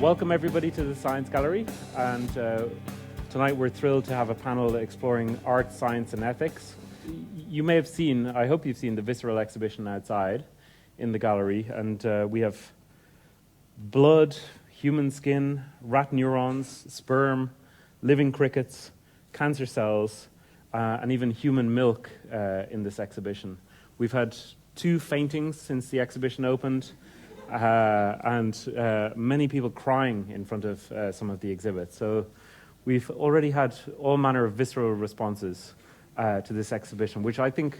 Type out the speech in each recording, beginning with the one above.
Welcome everybody to the Science Gallery, and tonight we're thrilled to have a panel exploring art, science and ethics. You may have seen, I hope you've seen the Visceral exhibition outside in the gallery, and we have blood, human skin, rat neurons, sperm, living crickets, cancer cells, and even human milk in this exhibition. We've had 2 faintings since the exhibition opened, and many people crying in front of some of the exhibits. So we've already had all manner of visceral responses to this exhibition, which I think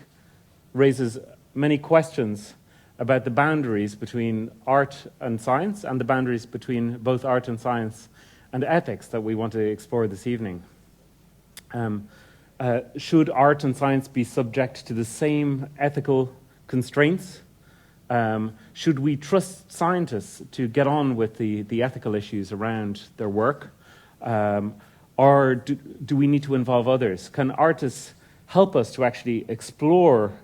raises many questions about the boundaries between art and science, and the boundaries between both art and science and ethics that we want to explore this evening. Should art and science be subject to the same ethical constraints? Should we trust scientists to get on with the ethical issues around their work? Or do we need to involve others? Can artists help us to actually explore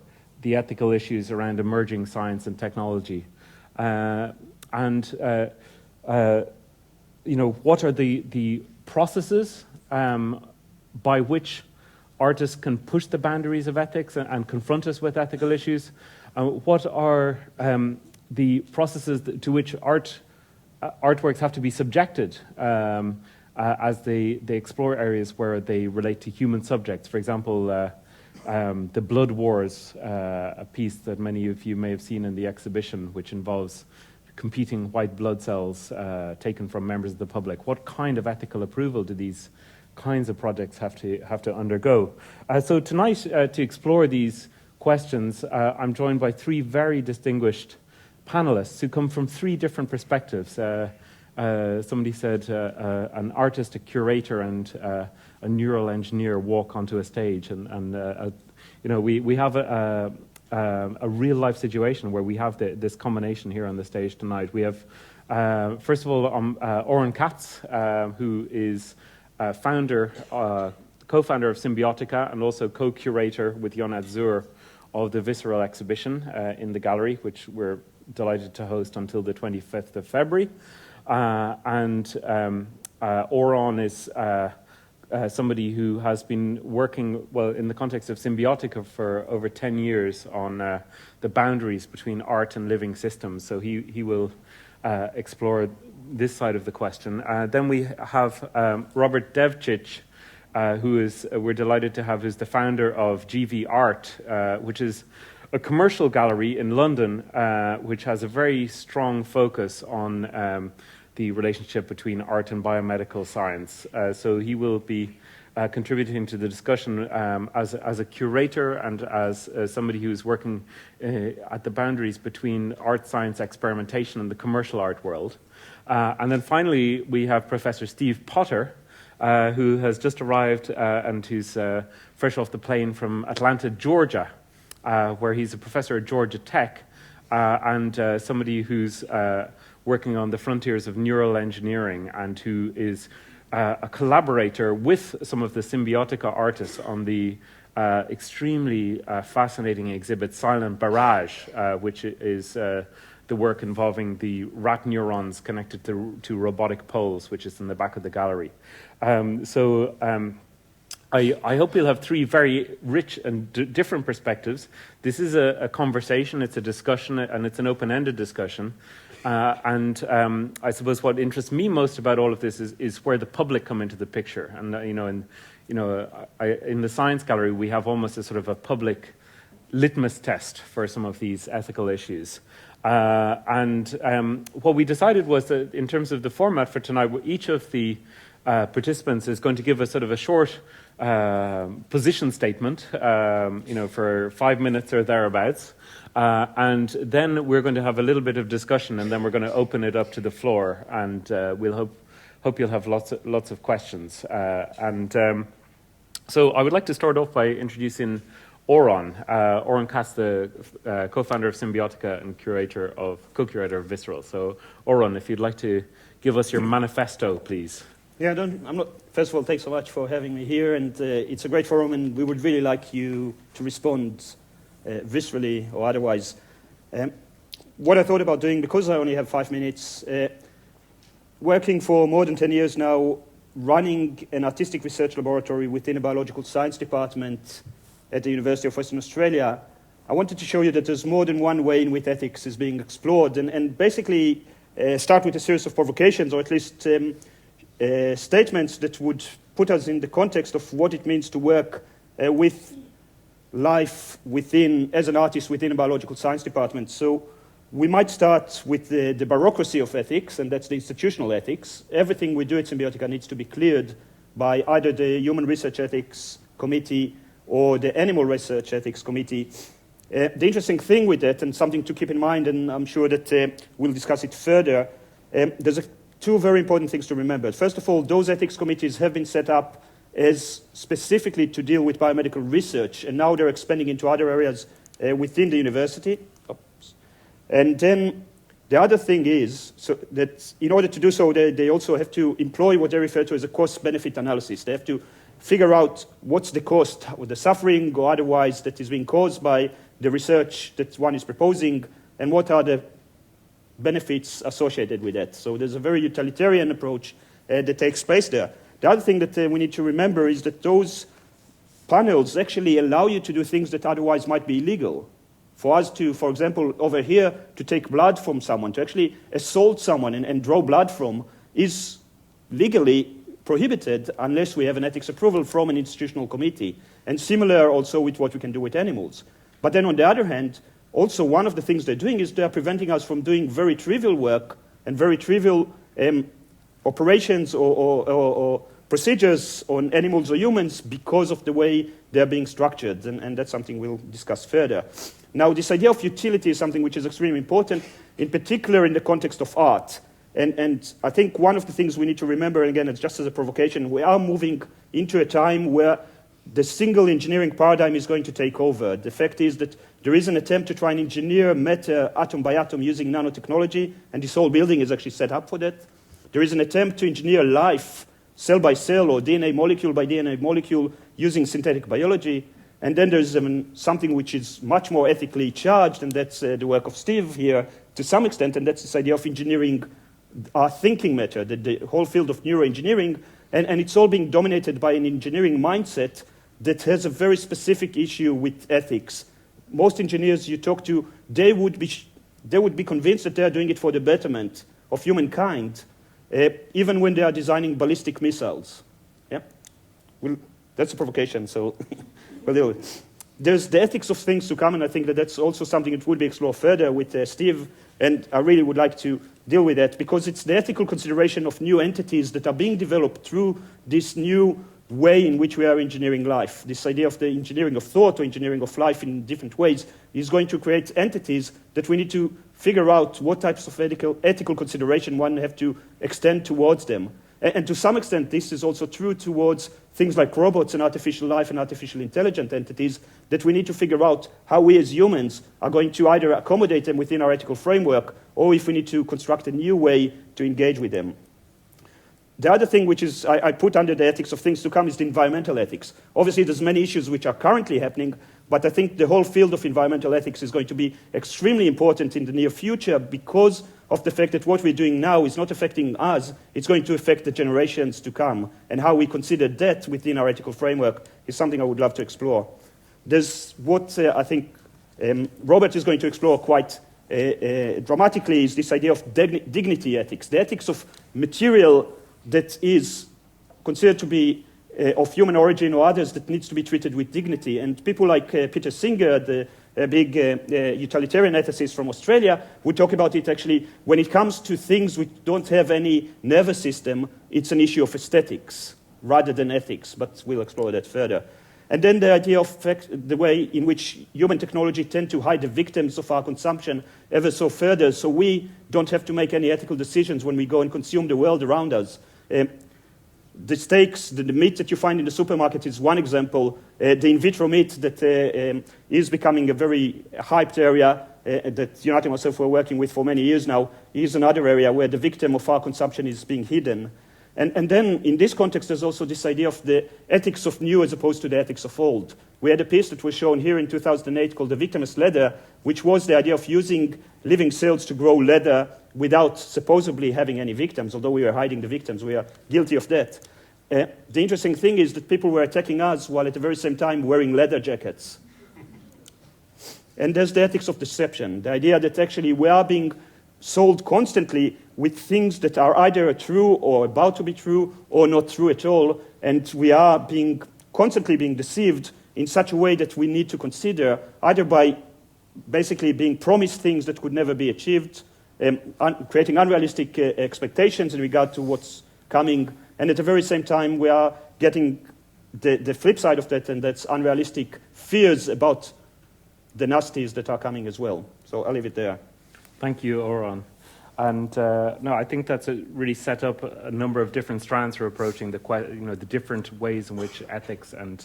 the ethical issues around emerging science and technology? What are the processes by which artists can push the boundaries of ethics and confront us with ethical issues? What are the processes to which artworks have to be subjected as they explore areas where they relate to human subjects? For example, the Blood Wars, a piece that many of you may have seen in the exhibition, which involves competing white blood cells taken from members of the public. What kind of ethical approval do these kinds of projects have to undergo? So tonight, to explore these questions, I'm joined by 3 very distinguished panelists who come from 3 different perspectives. Somebody said an artist, a curator, and a neural engineer walk onto a stage, we have a real-life situation where we have this combination here on the stage tonight. We have, first of all, Oron, who is co-founder of SymbioticA and also co-curator with Yonat Zur of the Visceral exhibition in the gallery, which we're delighted to host until the 25th of February. Oron is somebody who has been working, in the context of SymbioticA for over 10 years on the boundaries between art and living systems. So he will explore this side of the question. Then we have Robert Devcic, who we're delighted to have, who's the founder of GV Art, which is a commercial gallery in London, which has a very strong focus on the relationship between art and biomedical science. So he will be contributing to the discussion as a curator and as somebody who's working at the boundaries between art science experimentation and the commercial art world. And then finally, we have Professor Steve Potter, who has just arrived and who's fresh off the plane from Atlanta, Georgia, where he's a professor at Georgia Tech and somebody who's working on the frontiers of neural engineering and who is a collaborator with some of the SymbioticA artists on the extremely fascinating exhibit Silent Barrage, which is the work involving the rat neurons connected to robotic poles, which is in the back of the gallery. I hope we'll have 3 very rich and different perspectives. This is a conversation, it's a discussion, and it's an open-ended discussion. I suppose what interests me most about all of this is where the public come into the picture. And in the Science Gallery, we have almost a sort of a public litmus test for some of these ethical issues. What we decided was that in terms of the format for tonight, each of the participants is going to give us sort of a short position statement, for 5 minutes or thereabouts. And then we're going to have a little bit of discussion, and then we're going to open it up to the floor, and we'll hope you'll have lots of questions. So I would like to start off by introducing Oron. Oron Katz, the co-founder of SymbioticA and co-curator of Visceral. So Oron, if you'd like to give us your manifesto, please. Yeah, first of all, thanks so much for having me here, and it's a great forum, and we would really like you to respond viscerally or otherwise. What I thought about doing, because I only have 5 minutes, working for more than 10 years now, running an artistic research laboratory within a biological science department at the University of Western Australia. I wanted to show you that there's more than one way in which ethics is being explored, and basically start with a series of provocations, or at least statements that would put us in the context of what it means to work with life within, as an artist within a biological science department. So we might start with the bureaucracy of ethics, and that's the institutional ethics. Everything we do at Symbiotica needs to be cleared by either the Human Research Ethics Committee or the Animal Research Ethics Committee. The interesting thing with that, and something to keep in mind, and I'm sure that we'll discuss it further, there's two very important things to remember. First of all, those ethics committees have been set up as specifically to deal with biomedical research, and now they're expanding into other areas within the university. Oops. And then the other thing is that in order to do so, they also have to employ what they refer to as a cost-benefit analysis. They have to figure out what's the cost, or the suffering or otherwise that is being caused by the research that one is proposing, and what are the benefits associated with that. So there's a very utilitarian approach that takes place there. The other thing that we need to remember is that those panels actually allow you to do things that otherwise might be illegal. For us to, for example, over here, to take blood from someone, to actually assault someone and draw blood from, is legally prohibited unless we have an ethics approval from an institutional committee. And similar also with what we can do with animals. But then on the other hand, also one of the things they're doing is they're preventing us from doing very trivial work and very trivial operations or procedures on animals or humans because of the way they're being structured, and that's something we'll discuss further. Now, this idea of utility is something which is extremely important, in particular in the context of art. And I think one of the things we need to remember, and again, it's just as a provocation, we are moving into a time where the single engineering paradigm is going to take over. The fact is that there is an attempt to try and engineer matter atom by atom using nanotechnology, and this whole building is actually set up for that. There is an attempt to engineer life cell by cell or DNA molecule by DNA molecule using synthetic biology. And then there's something which is much more ethically charged, and that's the work of Steve here to some extent, and that's this idea of engineering our thinking matter, the whole field of neuroengineering, and it's all being dominated by an engineering mindset that has a very specific issue with ethics. Most engineers you talk to, they would be convinced that they are doing it for the betterment of humankind, even when they are designing ballistic missiles. Yeah? Well, that's a provocation, so we'll deal with it. There's the ethics of things to come, and I think that that's also something that will be explored further with Steve, and I really would like to deal with that, because it's the ethical consideration of new entities that are being developed through this new way in which we are engineering life. This idea of the engineering of thought or engineering of life in different ways is going to create entities that we need to figure out what types of ethical consideration one have to extend towards them. And to some extent, this is also true towards things like robots and artificial life and artificial intelligent entities, that we need to figure out how we as humans are going to either accommodate them within our ethical framework, or if we need to construct a new way to engage with them. The other thing which is I put under the ethics of things to come is the environmental ethics. Obviously, there's many issues which are currently happening, but I think the whole field of environmental ethics is going to be extremely important in the near future because of the fact that what we're doing now is not affecting us, it's going to affect the generations to come. And how we consider that within our ethical framework is something I would love to explore. There's what I think Robert is going to explore quite dramatically is this idea of dignity ethics, the ethics of material that is considered to be of human origin or others that needs to be treated with dignity. And people like Peter Singer, the big utilitarian ethicist from Australia, would talk about it actually when it comes to things which don't have any nervous system, it's an issue of aesthetics rather than ethics, but we'll explore that further. And then the idea of the way in which human technology tend to hide the victims of our consumption ever so further, so we don't have to make any ethical decisions when we go and consume the world around us. The steaks, the meat that you find in the supermarket is one example. The in vitro meat that is becoming a very hyped area that United and myself were working with for many years now is another area where the victim of our consumption is being hidden. And then in this context, there's also this idea of the ethics of new as opposed to the ethics of old. We had a piece that was shown here in 2008 called The Victimless Leather, which was the idea of using living cells to grow leather without supposedly having any victims, although we were hiding the victims. We are guilty of that. The interesting thing is that people were attacking us while at the very same time wearing leather jackets. And there's the ethics of deception, the idea that actually we are being sold constantly with things that are either true or about to be true or not true at all, and we are constantly being deceived in such a way that we need to consider, either by basically being promised things that could never be achieved, creating unrealistic expectations in regard to what's coming, and at the very same time we are getting the flip side of that, and that's unrealistic fears about the nasties that are coming as well. So I'll leave it there. Thank you, Oron. And no, I think that's really set up a number of different strands for approaching the different ways in which ethics and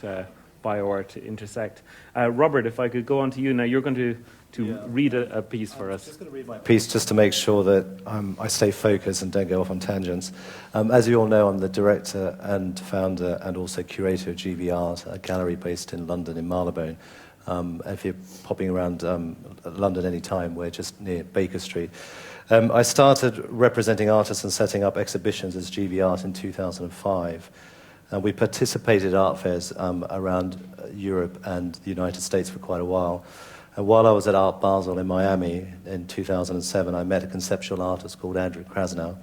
bioart intersect. Robert, if I could go on to you now, you're going to read a piece for us. I'm just going to read my piece just to make sure that I stay focused and don't go off on tangents. As you all know, I'm the director and founder and also curator of GB Art, a gallery based in London in Marylebone. If you're popping around London any time, we're just near Baker Street. I started representing artists and setting up exhibitions as GB Art in 2005. We participated at art fairs around Europe and the United States for quite a while. And while I was at Art Basel in Miami in 2007, I met a conceptual artist called Andrew Krasnow.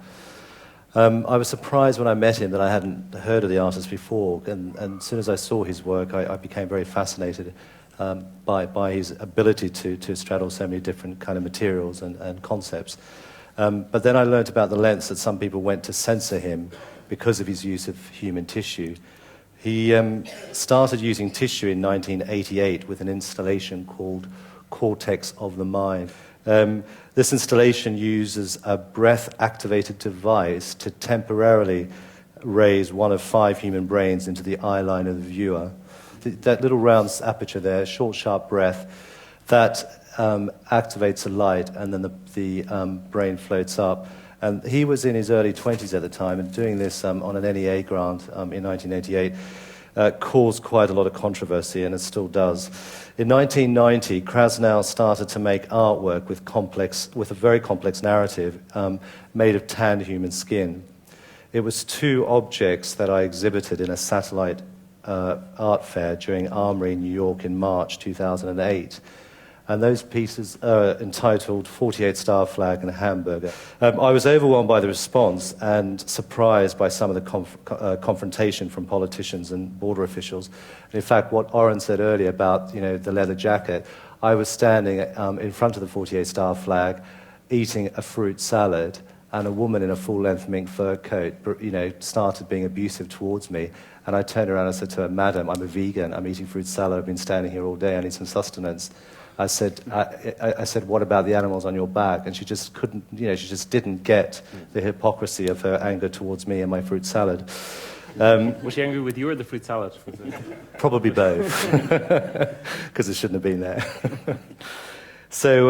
I was surprised when I met him that I hadn't heard of the artist before, and as soon as I saw his work, I became very fascinated by his ability to straddle so many different kind of materials and concepts. But then I learned about the lengths that some people went to censor him because of his use of human tissue. He started using tissue in 1988 with an installation called Cortex of the Mind. This installation uses a breath-activated device to temporarily raise one of 5 human brains into the eye line of the viewer. That little round aperture there, short, sharp breath, that activates a light, and then the brain floats up. And he was in his early 20s at the time, and doing this on an NEA grant in 1988 caused quite a lot of controversy, and it still does. In 1990, Krasnow started to make artwork with a very complex narrative made of tanned human skin. It was 2 objects that I exhibited in a satellite art fair during Armory in New York in March 2008. And those pieces are entitled 48 Star Flag and Hamburger. I was overwhelmed by the response and surprised by some of the confrontation from politicians and border officials. And in fact, what Oron said earlier about the leather jacket, I was standing in front of the 48 Star Flag eating a fruit salad, and a woman in a full-length mink fur coat started being abusive towards me. And I turned around and said to her, "Madam, I'm a vegan, I'm eating fruit salad, I've been standing here all day, I need some sustenance." I said, "What about the animals on your back?" And she just couldn't, she just didn't get the hypocrisy of her anger towards me and my fruit salad. Was she angry with you or the fruit salad? Probably both, because it shouldn't have been there. So,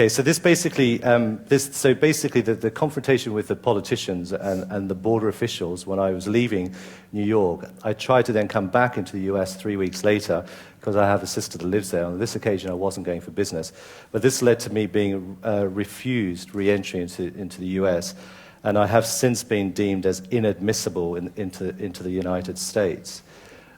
so this basically, the confrontation with the politicians and the border officials when I was leaving New York, I tried to then come back into the US 3 weeks later because I have a sister that lives there. On this occasion, I wasn't going for business. But this led to me being refused re-entry into the US, and I have since been deemed as inadmissible into the United States,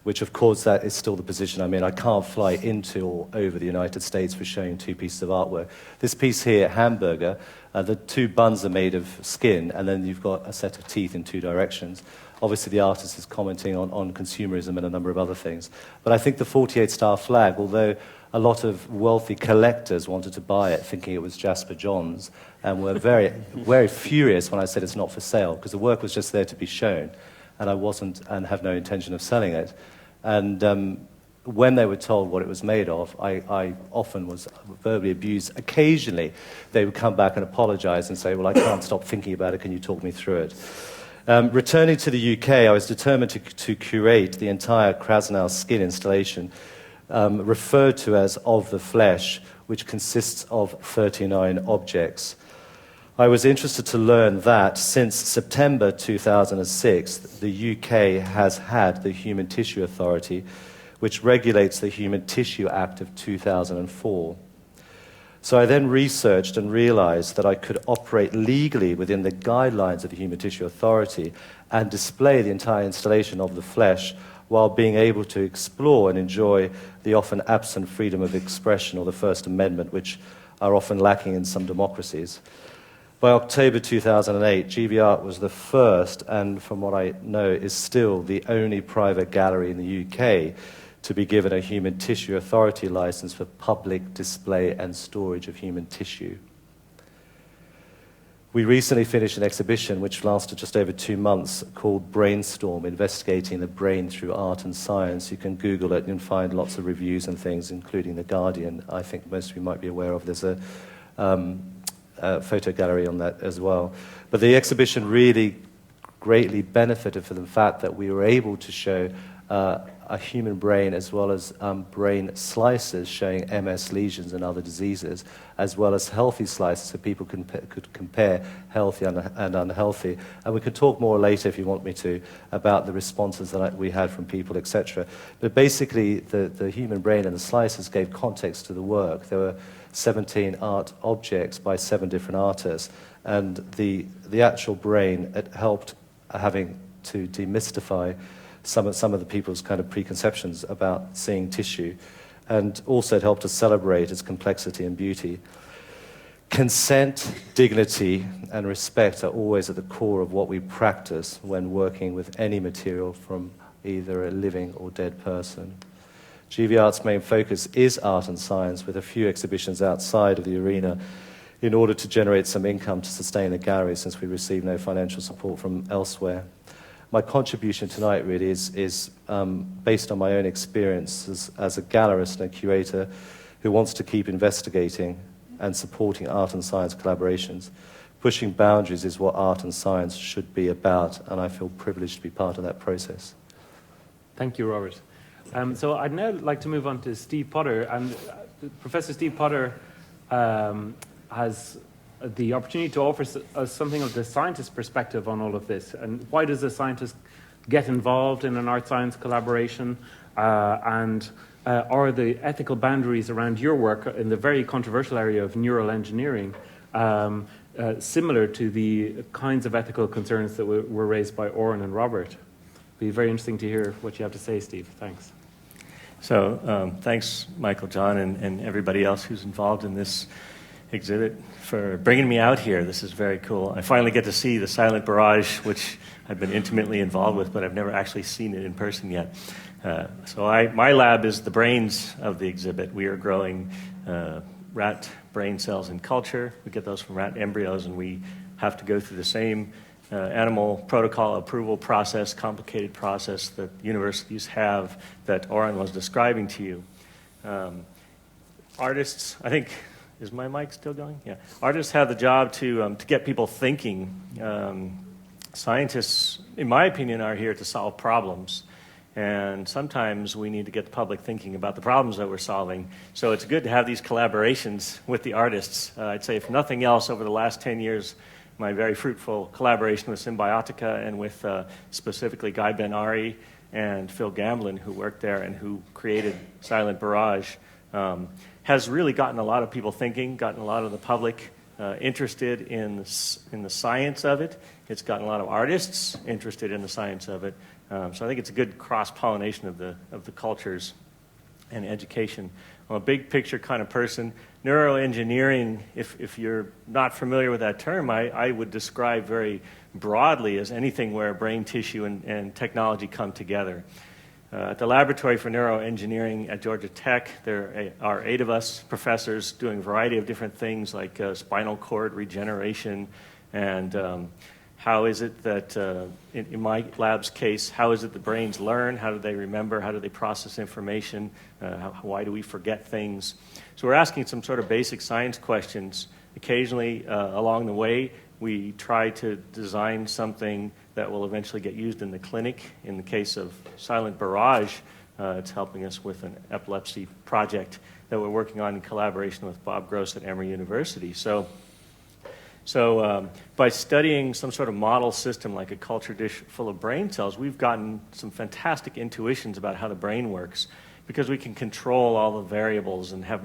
which of course that is still the position I'm in. I can't fly into or over the United States for showing 2 pieces of artwork. This piece here, Hamburger, the 2 buns are made of skin, and then you've got a set of teeth in 2 directions. Obviously the artist is commenting on consumerism and a number of other things. But I think the 48 Star Flag, although a lot of wealthy collectors wanted to buy it thinking it was Jasper Johns, and were very, very furious when I said it's not for sale, because the work was just there to be shown, and I wasn't, and have no intention of selling it. And when they were told what it was made of, I often was verbally abused. Occasionally, they would come back and apologize and say, "Well, I can't stop thinking about it, can you talk me through it?" Returning to the UK, I was determined to curate the entire Krasnow skin installation, referred to as Of the Flesh, which consists of 39 objects. I was interested to learn that since September 2006, the UK has had the Human Tissue Authority, which regulates the Human Tissue Act of 2004. So I then researched and realized that I could operate legally within the guidelines of the Human Tissue Authority and display the entire installation of the flesh while being able to explore and enjoy the often absent freedom of expression or the First Amendment, which are often lacking in some democracies. By October 2008, GVArt was the first, and from what I know, is still the only private gallery in the UK to be given a Human Tissue Authority license for public display and storage of human tissue. We recently finished an exhibition which lasted just over 2 months called Brainstorm, investigating the brain through art and science. You can Google it and find lots of reviews and things, including The Guardian. I think most of you might be aware of. There's a photo gallery on that as well. But the exhibition really greatly benefited from the fact that we were able to show a human brain as well as brain slices showing MS lesions and other diseases, as well as healthy slices so people could compare healthy and unhealthy. And we could talk more later, if you want me to, about the responses that we had from people, etc. But basically, the human brain and the slices gave context to the work. There were 17 art objects by 7 different artists, and the actual brain, it helped having to demystify some of the people's kind of preconceptions about seeing tissue, and also it helped us celebrate its complexity and beauty. Consent, dignity, and respect are always at the core of what we practice when working with any material from either a living or dead person. GVArt's main focus is art and science, with a few exhibitions outside of the arena in order to generate some income to sustain the gallery, since we receive no financial support from elsewhere. My contribution tonight really is based on my own experience as a gallerist and a curator who wants to keep investigating and supporting art and science collaborations. Pushing boundaries is what art and science should be about, and I feel privileged to be part of that process. Thank you, Robert. So I'd now like to move on to Steve Potter. And Professor Steve Potter has the opportunity to offer us something of the scientist perspective on all of this. And why does a scientist get involved in an art-science collaboration? And are the ethical boundaries around your work in the very controversial area of neural engineering similar to the kinds of ethical concerns that were raised by Oron and Robert? It'd be very interesting to hear what you have to say, Steve. Thanks. So thanks, Michael, John, and everybody else who's involved in this exhibit for bringing me out here. This is very cool. I finally get to see the silent barrage, which I've been intimately involved with, but I've never actually seen it in person yet. So my lab is the brains of the exhibit. We are growing rat brain cells in culture. We get those from rat embryos, and we have to go through the same animal protocol approval process, complicated process that universities have that Oron was describing to you. Artists, I think, is my mic still going? Yeah. Artists have the job to get people thinking. Scientists, in my opinion, are here to solve problems. And sometimes we need to get the public thinking about the problems that we're solving. So it's good to have these collaborations with the artists. I'd say, if nothing else, over the last 10 years, my very fruitful collaboration with SymbioticA and with specifically Guy Ben-Ari and Phil Gamblin, who worked there and who created Silent Barrage, has really gotten a lot of people thinking, gotten a lot of the public interested in the science of it. It's gotten a lot of artists interested in the science of it. So I think it's a good cross-pollination of the cultures and education. I'm a big picture kind of person. Neuroengineering, if you're not familiar with that term, I would describe very broadly as anything where brain tissue and technology come together. At the Laboratory for Neuroengineering at Georgia Tech, there are 8 of us professors doing a variety of different things like spinal cord regeneration and how is it that, in my lab's case, how is it the brains learn? How do they remember? How do they process information? Why do we forget things? So we're asking some sort of basic science questions. Occasionally, along the way, we try to design something that will eventually get used in the clinic. In the case of Silent Barrage, it's helping us with an epilepsy project that we're working on in collaboration with Bob Gross at Emory University. So So by studying some sort of model system like a culture dish full of brain cells, we've gotten some fantastic intuitions about how the brain works, because we can control all the variables and have a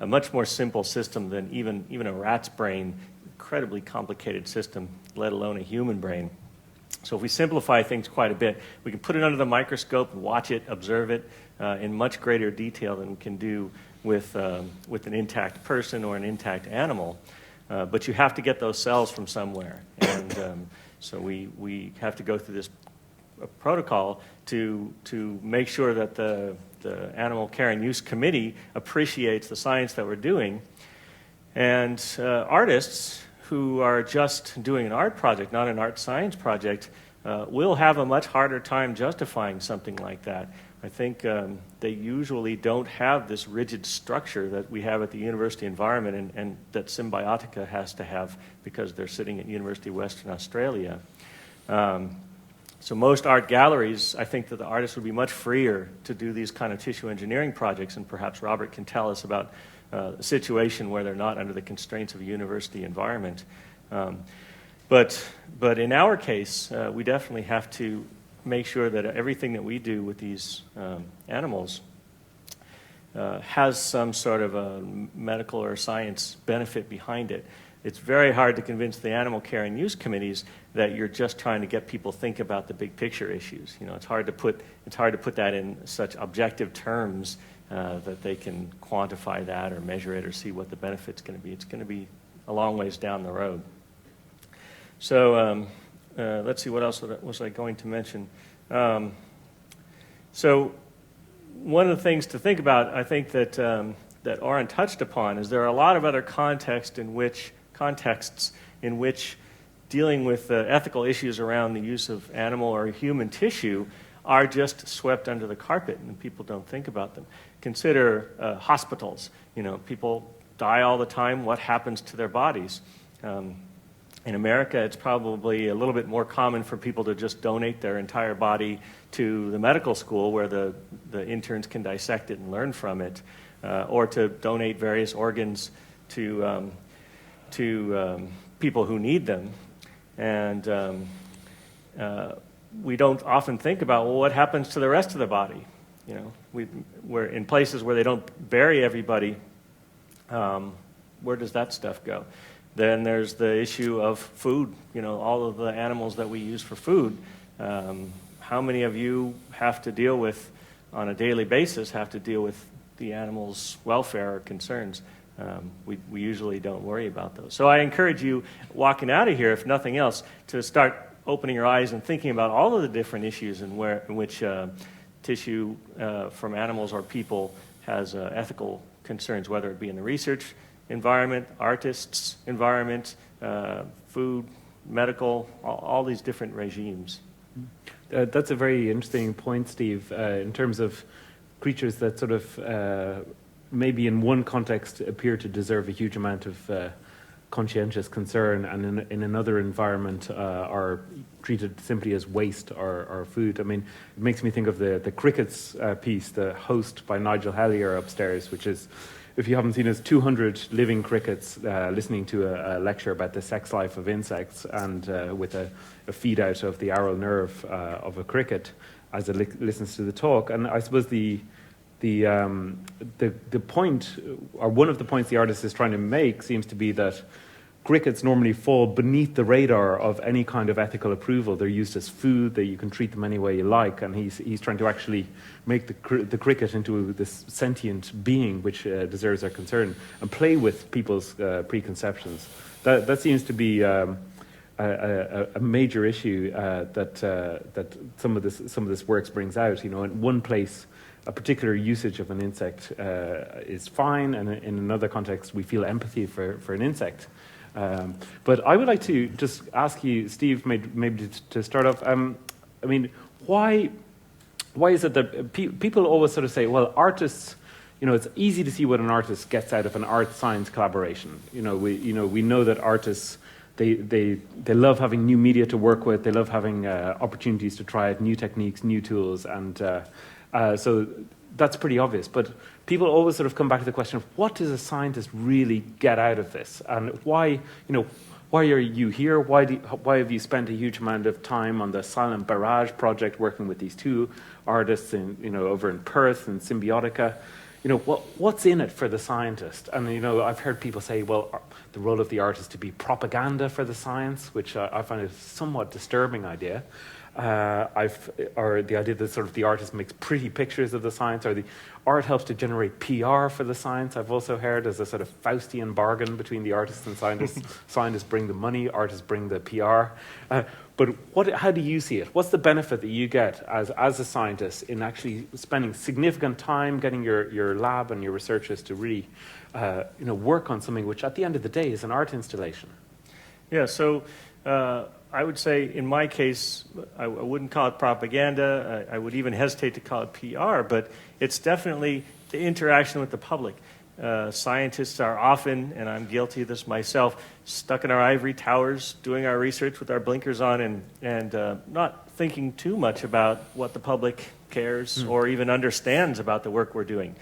much more simple system than even a rat's brain, incredibly complicated system, let alone a human brain. So if we simplify things quite a bit, we can put it under the microscope, watch it, observe it in much greater detail than we can do with an intact person or an intact animal. But you have to get those cells from somewhere. And so we have to go through this protocol to make sure that the Animal Care and Use Committee appreciates the science that we're doing. And artists who are just doing an art project, not an art science project, will have a much harder time justifying something like that. I think they usually don't have this rigid structure that we have at the university environment and that SymbioticA has to have because they're sitting at University of Western Australia. So most art galleries, I think that the artists would be much freer to do these kind of tissue engineering projects, and perhaps Robert can tell us about a situation where they're not under the constraints of a university environment. But in our case, we definitely have to make sure that everything that we do with these animals has some sort of a medical or science benefit behind it. It's very hard to convince the animal care and use committees that you're just trying to get people think about the big picture issues. You know, it's hard to put that in such objective terms that they can quantify that or measure it or see what the benefit's going to be. It's going to be a long ways down the road. So let's see, what else was I going to mention? So one of the things to think about, I think that that Oron touched upon, is there are a lot of other contexts in which dealing with ethical issues around the use of animal or human tissue are just swept under the carpet, and people don't think about them. Consider hospitals. You know, people die all the time. What happens to their bodies? In America, it's probably a little bit more common for people to just donate their entire body to the medical school where the interns can dissect it and learn from it, or to donate various organs to people who need them. And we don't often think about, well, what happens to the rest of the body? You know, we're in places where they don't bury everybody. Where does that stuff go? Then there's the issue of food, you know, all of the animals that we use for food. How many of you have to deal with, on a daily basis, have to deal with the animals' welfare or concerns? We usually don't worry about those. So I encourage you, walking out of here, if nothing else, to start opening your eyes and thinking about all of the different issues in which tissue from animals or people has ethical concerns, whether it be in the research environment, artists' environment, food, medical, all these different regimes. That's a very interesting point, Steve, in terms of creatures that sort of maybe in one context appear to deserve a huge amount of conscientious concern, and in another environment are treated simply as waste or food. I mean, it makes me think of the crickets piece, The Host by Nigel Hellier upstairs, which is, if you haven't seen it, 200 living crickets listening to a lecture about the sex life of insects, and with a feed out of the aural nerve of a cricket as it listens to the talk. And I suppose the point, or one of the points the artist is trying to make, seems to be that crickets normally fall beneath the radar of any kind of ethical approval. They're used as food, that you can treat them any way you like, and he's trying to actually make the cricket into this sentient being which deserves our concern, and play with people's preconceptions. That seems to be a major issue that some of this work brings out. You know, in one place, a particular usage of an insect is fine, and in another context, we feel empathy for an insect. But I would like to just ask you, Steve, maybe to start off. I mean, why is it that people always sort of say, well, artists, you know, it's easy to see what an artist gets out of an art-science collaboration. We know that artists, they love having new media to work with. They love having opportunities to try out new techniques, new tools, and so that's pretty obvious, but people always sort of come back to the question of what does a scientist really get out of this, and why are you here? Why have you spent a huge amount of time on the Silent Barrage project working with these two artists over in Perth and Symbiotica? What's in it for the scientist? And I've heard people say, well, the role of the artist is to be propaganda for the science, which I find a somewhat disturbing idea. Or the idea that sort of the artist makes pretty pictures of the science, or the art helps to generate PR for the science. I've also heard as a sort of Faustian bargain between the artists and scientists. Scientists bring the money, artists bring the PR. But how do you see it? What's the benefit that you get as a scientist in actually spending significant time getting your lab and your researchers to really work on something which at the end of the day is an art installation? Yeah, so I would say in my case, I wouldn't call it propaganda. I would even hesitate to call it PR, but it's definitely the interaction with the public. Scientists are often, and I'm guilty of this myself, stuck in our ivory towers doing our research with our blinkers on and not thinking too much about what the public cares or even understands about the work we're doing.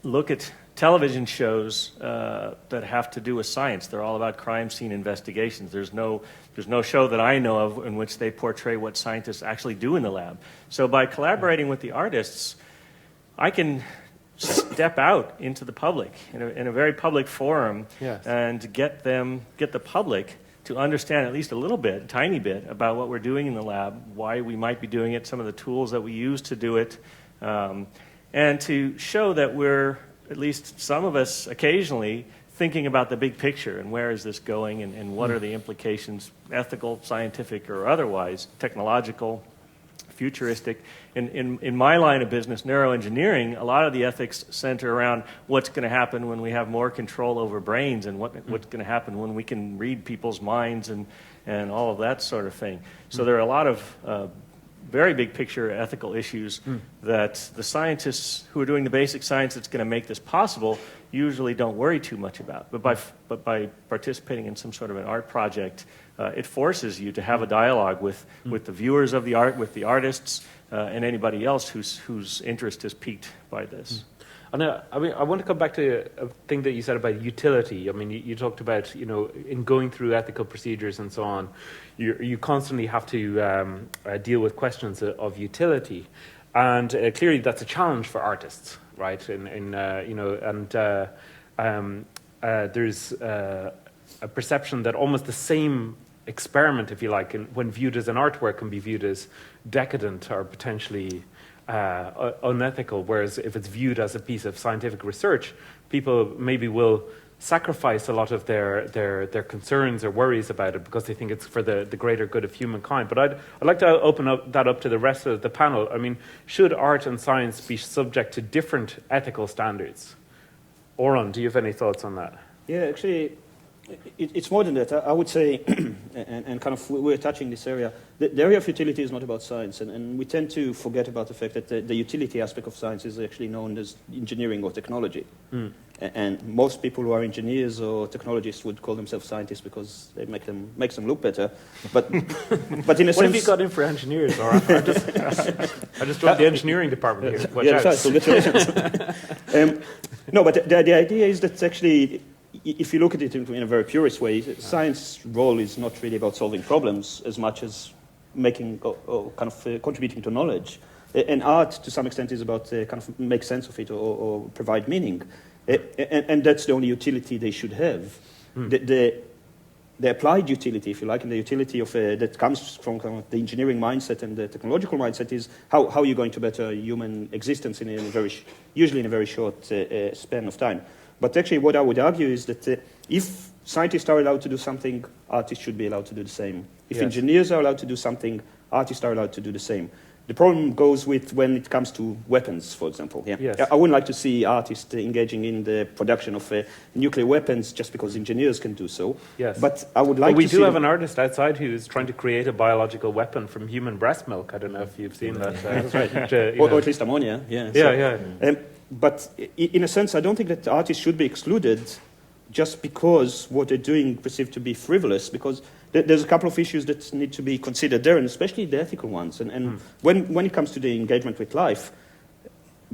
Look at television shows that have to do with science. They're all about crime scene investigations. There's no show that I know of in which they portray what scientists actually do in the lab. So by collaborating with the artists, I can step out into the public in a very public forum and get the public to understand at least a little bit, a tiny bit, about what we're doing in the lab, why we might be doing it, some of the tools that we use to do it, and to show that we're, at least some of us occasionally, thinking about the big picture and where is this going and what are the implications, ethical, scientific, or otherwise, technological, futuristic. In my line of business, neuroengineering, a lot of the ethics center around what's going to happen when we have more control over brains and what's going to happen when we can read people's minds and all of that sort of thing. So there are a lot of very big picture ethical issues that the scientists who are doing the basic science that's going to make this possible usually don't worry too much about. But by participating in some sort of an art project, it forces you to have a dialogue with the viewers of the art, with the artists, and anybody else whose interest is piqued by this. And I want to come back to a thing that you said about utility. I mean, you talked about, in going through ethical procedures and so on, you constantly have to deal with questions of utility. And clearly that's a challenge for artists, right? There's a perception that almost the same experiment, if you like, when viewed as an artwork, can be viewed as decadent or potentially unethical, whereas if it's viewed as a piece of scientific research, people maybe will sacrifice a lot of their concerns or worries about it because they think it's for the greater good of humankind. But I'd like to open that up to the rest of the panel. I mean, should art and science be subject to different ethical standards? Oron, do you have any thoughts on that? Yeah, actually, it's more than that. I would say, and kind of we're touching this area, the area of utility is not about science, and we tend to forget about the fact that the utility aspect of science is actually known as engineering or technology. And most people who are engineers or technologists would call themselves scientists because they makes them look better. But in a what sense, have you got in for engineers? Or I just joined the engineering department here. Watch out. Sorry, congratulations. No, but the idea is that actually, if you look at it in a very purist way, science's role is not really about solving problems as much as making or kind of contributing to knowledge. And art, to some extent, is about kind of make sense of it or provide meaning. And that's the only utility they should have. The applied utility, if you like, and the utility of that comes from kind of the engineering mindset and the technological mindset is how are you going to better human existence usually in a very short span of time. But actually what I would argue is that if scientists are allowed to do something, artists should be allowed to do the same. If engineers are allowed to do something, artists are allowed to do the same. The problem goes with when it comes to weapons, for example. Yes. I wouldn't like to see artists engaging in the production of nuclear weapons just because engineers can do so. Yes. But I would like we to do see have an artist outside who is trying to create a biological weapon from human breast milk. I don't know if you've seen that. That's right. Or at least ammonia. But in a sense, I don't think that artists should be excluded just because what they're doing is perceived to be frivolous, because there's a couple of issues that need to be considered there, and especially the ethical ones. And when it comes to the engagement with life,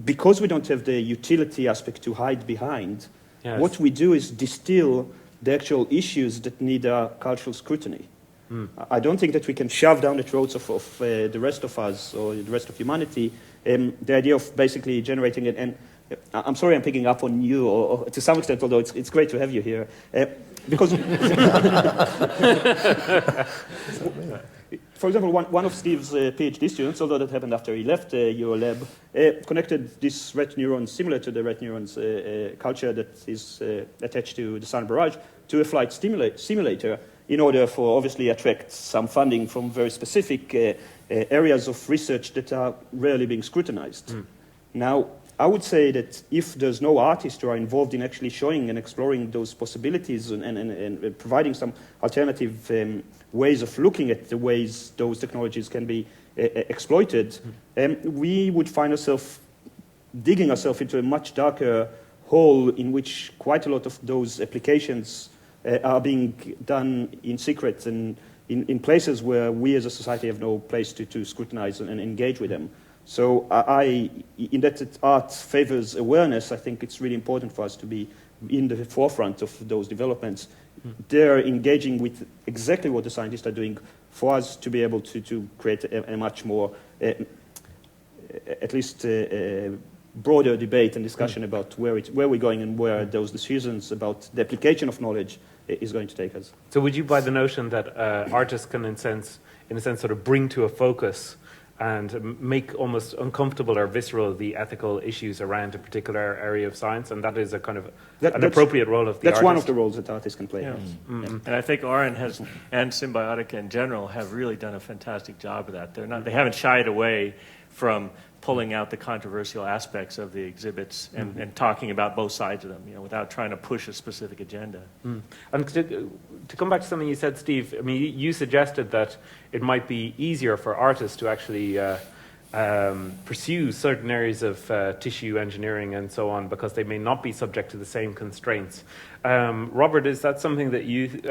because we don't have the utility aspect to hide behind, Yes. what we do is distill the actual issues that need cultural scrutiny. I don't think that we can shove down the throats of the rest of us or the rest of humanity the idea of basically generating it. And I'm sorry I'm picking up on you, or to some extent, although it's great to have you here. Because, for example, one of Steve's PhD students, although that happened after he left your lab, connected this rat neuron, similar to the rat neurons culture that is attached to the Sun Barrage, to a flight simulator in order for obviously attract some funding from very specific areas of research that are rarely being scrutinized. Now, I would say that if there's no artists who are involved in actually showing and exploring those possibilities and providing some alternative ways of looking at the ways those technologies can be exploited, we would find ourselves digging ourselves into a much darker hole in which quite a lot of those applications are being done in secret and in places where we as a society have no place to scrutinize and engage with them. So in that art favors awareness, I think it's really important for us to be in the forefront of those developments. They're engaging with exactly what the scientists are doing for us to be able to create a much more, at least broader debate and discussion about where we're going and where those decisions about the application of knowledge is going to take us. So would you buy the notion that artists can, in a sense, sort of bring to a focus and make almost uncomfortable or visceral the ethical issues around a particular area of science, and that is a kind of an appropriate role of the artist? That's one of the roles that artists can play. Yeah. Yeah. And I think Oron and Symbiotica in general have really done a fantastic job of that. They haven't shied away from pulling out the controversial aspects of the exhibits and talking about both sides of them, without trying to push a specific agenda. And to come back to something you said, Steve, I mean, you suggested that it might be easier for artists to actually pursue certain areas of tissue engineering and so on because they may not be subject to the same constraints. Robert, is that something that you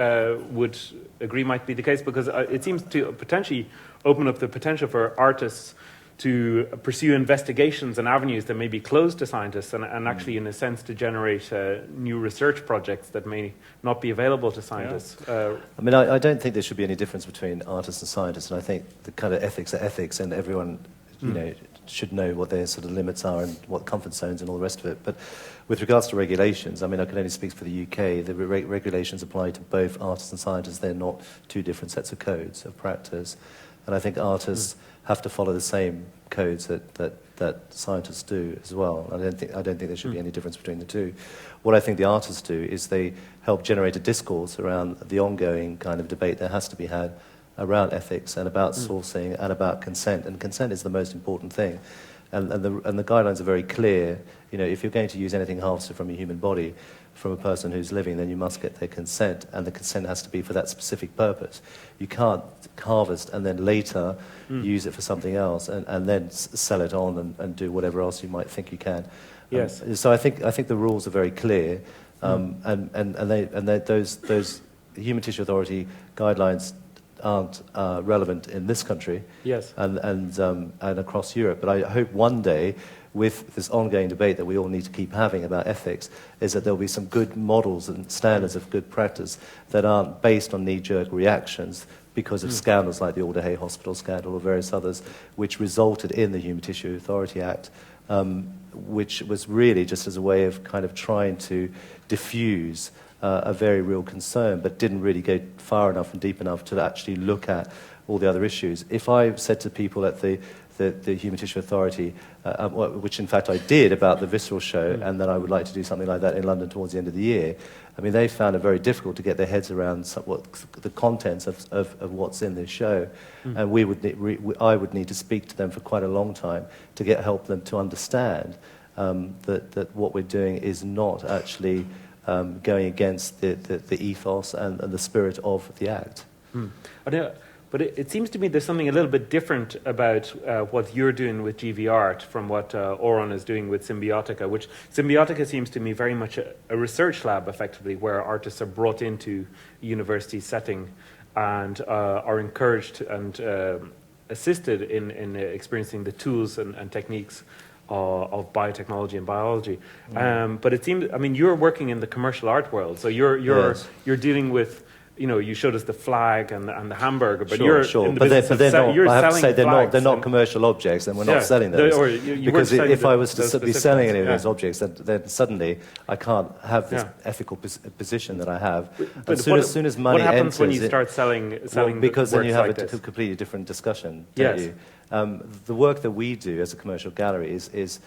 would agree might be the case? Because it seems to potentially open up the potential for artists to pursue investigations and avenues that may be closed to scientists and actually, in a sense, to generate new research projects that may not be available to scientists. I mean, I don't think there should be any difference between artists and scientists, and I think the kind of ethics are ethics, and everyone, should know what their sort of limits are and what comfort zones and all the rest of it. But with regards to regulations, I mean, I can only speak for the UK. The regulations apply to both artists and scientists. They're not two different sets of codes of practice. And I think artists have to follow the same codes that scientists do as well. I don't think there should be any difference between the two. What I think the artists do is they help generate a discourse around the ongoing kind of debate that has to be had around ethics and about sourcing and about consent. And consent is the most important thing. And the guidelines are very clear. If you're going to use anything harvested from a human body, from a person who's living, then you must get their consent, and the consent has to be for that specific purpose. You can't harvest and then later use it for something else and then sell it on and do whatever else you might think you can. Yes. So I think the rules are very clear, and those Human Tissue Authority guidelines aren't relevant in this country, yes, and across Europe. But I hope one day, with this ongoing debate that we all need to keep having about ethics, is that there'll be some good models and standards of good practice that aren't based on knee-jerk reactions because of scandals like the Alder Hey Hospital scandal or various others, which resulted in the Human Tissue Authority Act, which was really just as a way of kind of trying to diffuse a very real concern, but didn't really go far enough and deep enough to actually look at all the other issues. If I said to people at the Human Tissue Authority, which in fact I did about the Visceral show, and that I would like to do something like that in London towards the end of the year, I mean, they found it very difficult to get their heads around the contents of what's in this show, and I would need to speak to them for quite a long time to help them to understand that what we're doing is not actually going against the ethos and the spirit of the act. But it seems to me there's something a little bit different about what you're doing with GV Art from what Oron is doing with Symbiotica, which Symbiotica seems to me very much a research lab, effectively, where artists are brought into a university setting and are encouraged and assisted in experiencing the tools and techniques of biotechnology and biology. But it seems, I mean, you're working in the commercial art world, so you're dealing with, you know, you showed us the flag and the hamburger, but Sure. in the But business they're not. you're I have to selling say flags they're not and- commercial objects, and we're Yeah, not selling those. or you because weren't selling if I was those to be specific selling ones, any of yeah. those objects, then suddenly I can't have this ethical position that I have. But As soon as money what happens enters, when you start selling because then you have like a this? completely different discussion, don't Yes. you? The work that we do as a commercial gallery is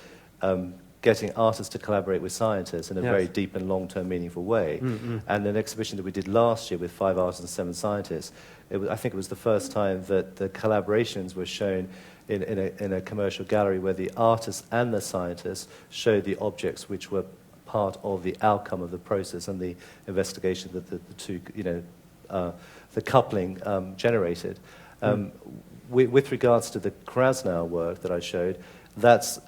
getting artists to collaborate with scientists in a very deep and long-term meaningful way. And an exhibition that we did last year with 5 artists and 7 scientists, I think it was the first time that the collaborations were shown in a commercial gallery where the artists and the scientists showed the objects which were part of the outcome of the process and the investigation that the two, the coupling generated. With regards to the Krasnow work that I showed, that's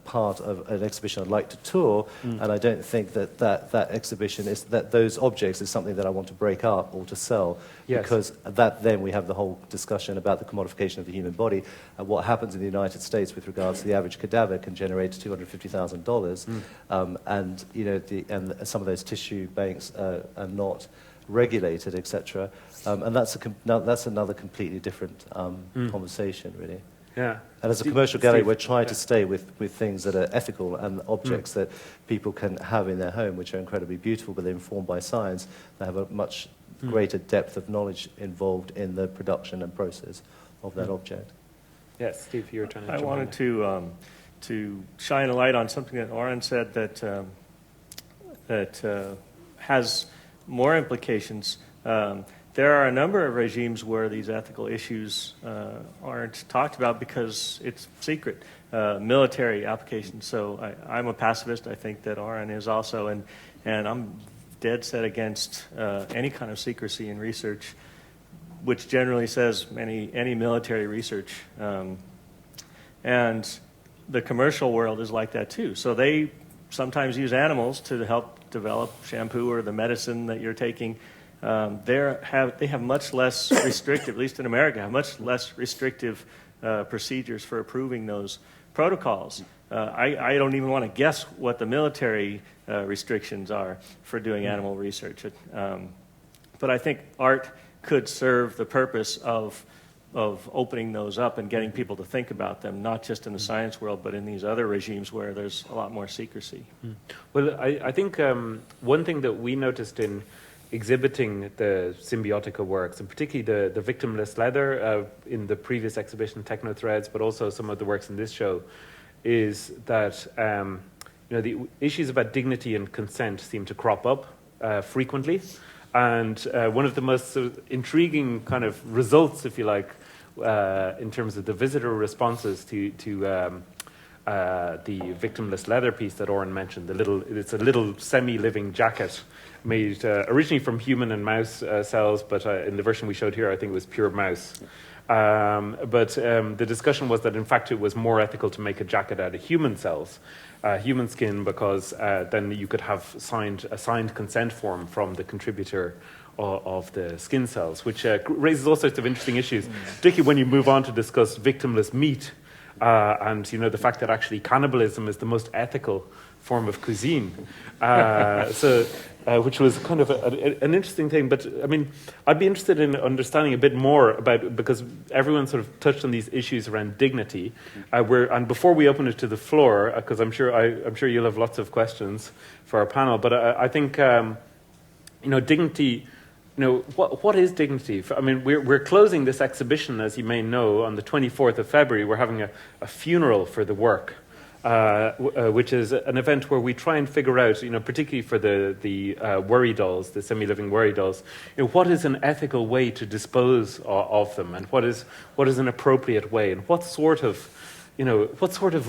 part of an exhibition I'd like to tour, and I don't think that exhibition is that those objects is something that I want to break up or to sell, because then we have the whole discussion about the commodification of the human body and what happens in the United States with regards to the average cadaver can generate $250,000, and and some of those tissue banks are not regulated, etc. And that's another completely different conversation, really. Yeah. And as a commercial gallery, we're trying to stay with things that are ethical and objects that people can have in their home, which are incredibly beautiful, but they're informed by science. They have a much greater depth of knowledge involved in the production and process of that object. Yes, Steve, you were trying to I jump wanted in to shine a light on something that Oron said that has more implications. There are a number of regimes where these ethical issues aren't talked about because it's secret. Military applications. So I'm a pacifist. I think that Oron is also, and I'm dead set against any kind of secrecy in research, which generally says any military research. And the commercial world is like that too. So they sometimes use animals to help develop shampoo or the medicine that you're taking. They have much less restrictive, at least in America, have much less restrictive procedures for approving those protocols. I don't even want to guess what the military restrictions are for doing animal research. But I think art could serve the purpose of opening those up and getting people to think about them, not just in the science world, but in these other regimes where there's a lot more secrecy. Well, I think one thing that we noticed in exhibiting the Symbiotica works, and particularly the victimless leather in the previous exhibition, Techno Threads, but also some of the works in this show, is that the issues about dignity and consent seem to crop up frequently. And one of the most intriguing kind of results, if you like, in terms of the visitor responses to the victimless leather piece that Oron mentioned, it's a little semi-living jacket made originally from human and mouse cells, but in the version we showed here, I think it was pure mouse. But the discussion was that, in fact, it was more ethical to make a jacket out of human cells, human skin, because then you could have a signed consent form from the contributor of the skin cells, which raises all sorts of interesting issues, particularly when you move on to discuss victimless meat and the fact that actually cannibalism is the most ethical form of cuisine. Which was kind of an interesting thing. But, I mean, I'd be interested in understanding a bit more about, because everyone sort of touched on these issues around dignity. And before we open it to the floor, because I'm sure you'll have lots of questions for our panel, but I think, dignity, what is dignity? I mean, we're closing this exhibition, as you may know, on the 24th of February. We're having a funeral for the work. Which is an event where we try and figure out, particularly for the worry dolls, the semi-living worry dolls, what is an ethical way to dispose of them, and what is an appropriate way, and what sort of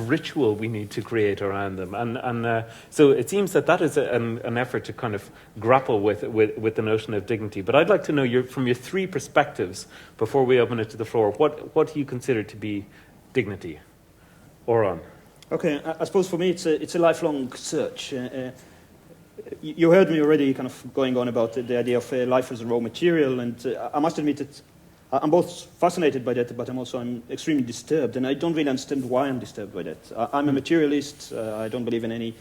ritual we need to create around them, and so it seems that is an effort to kind of grapple with the notion of dignity. But I'd like to know from your 3 perspectives before we open it to the floor, what do you consider to be dignity? Oron. Okay, I suppose for me it's a lifelong search. You heard me already kind of going on about the idea of life as a raw material, and I must admit that I'm both fascinated by that, but I'm extremely disturbed, and I don't really understand why I'm disturbed by that. I'm a materialist. I don't believe in any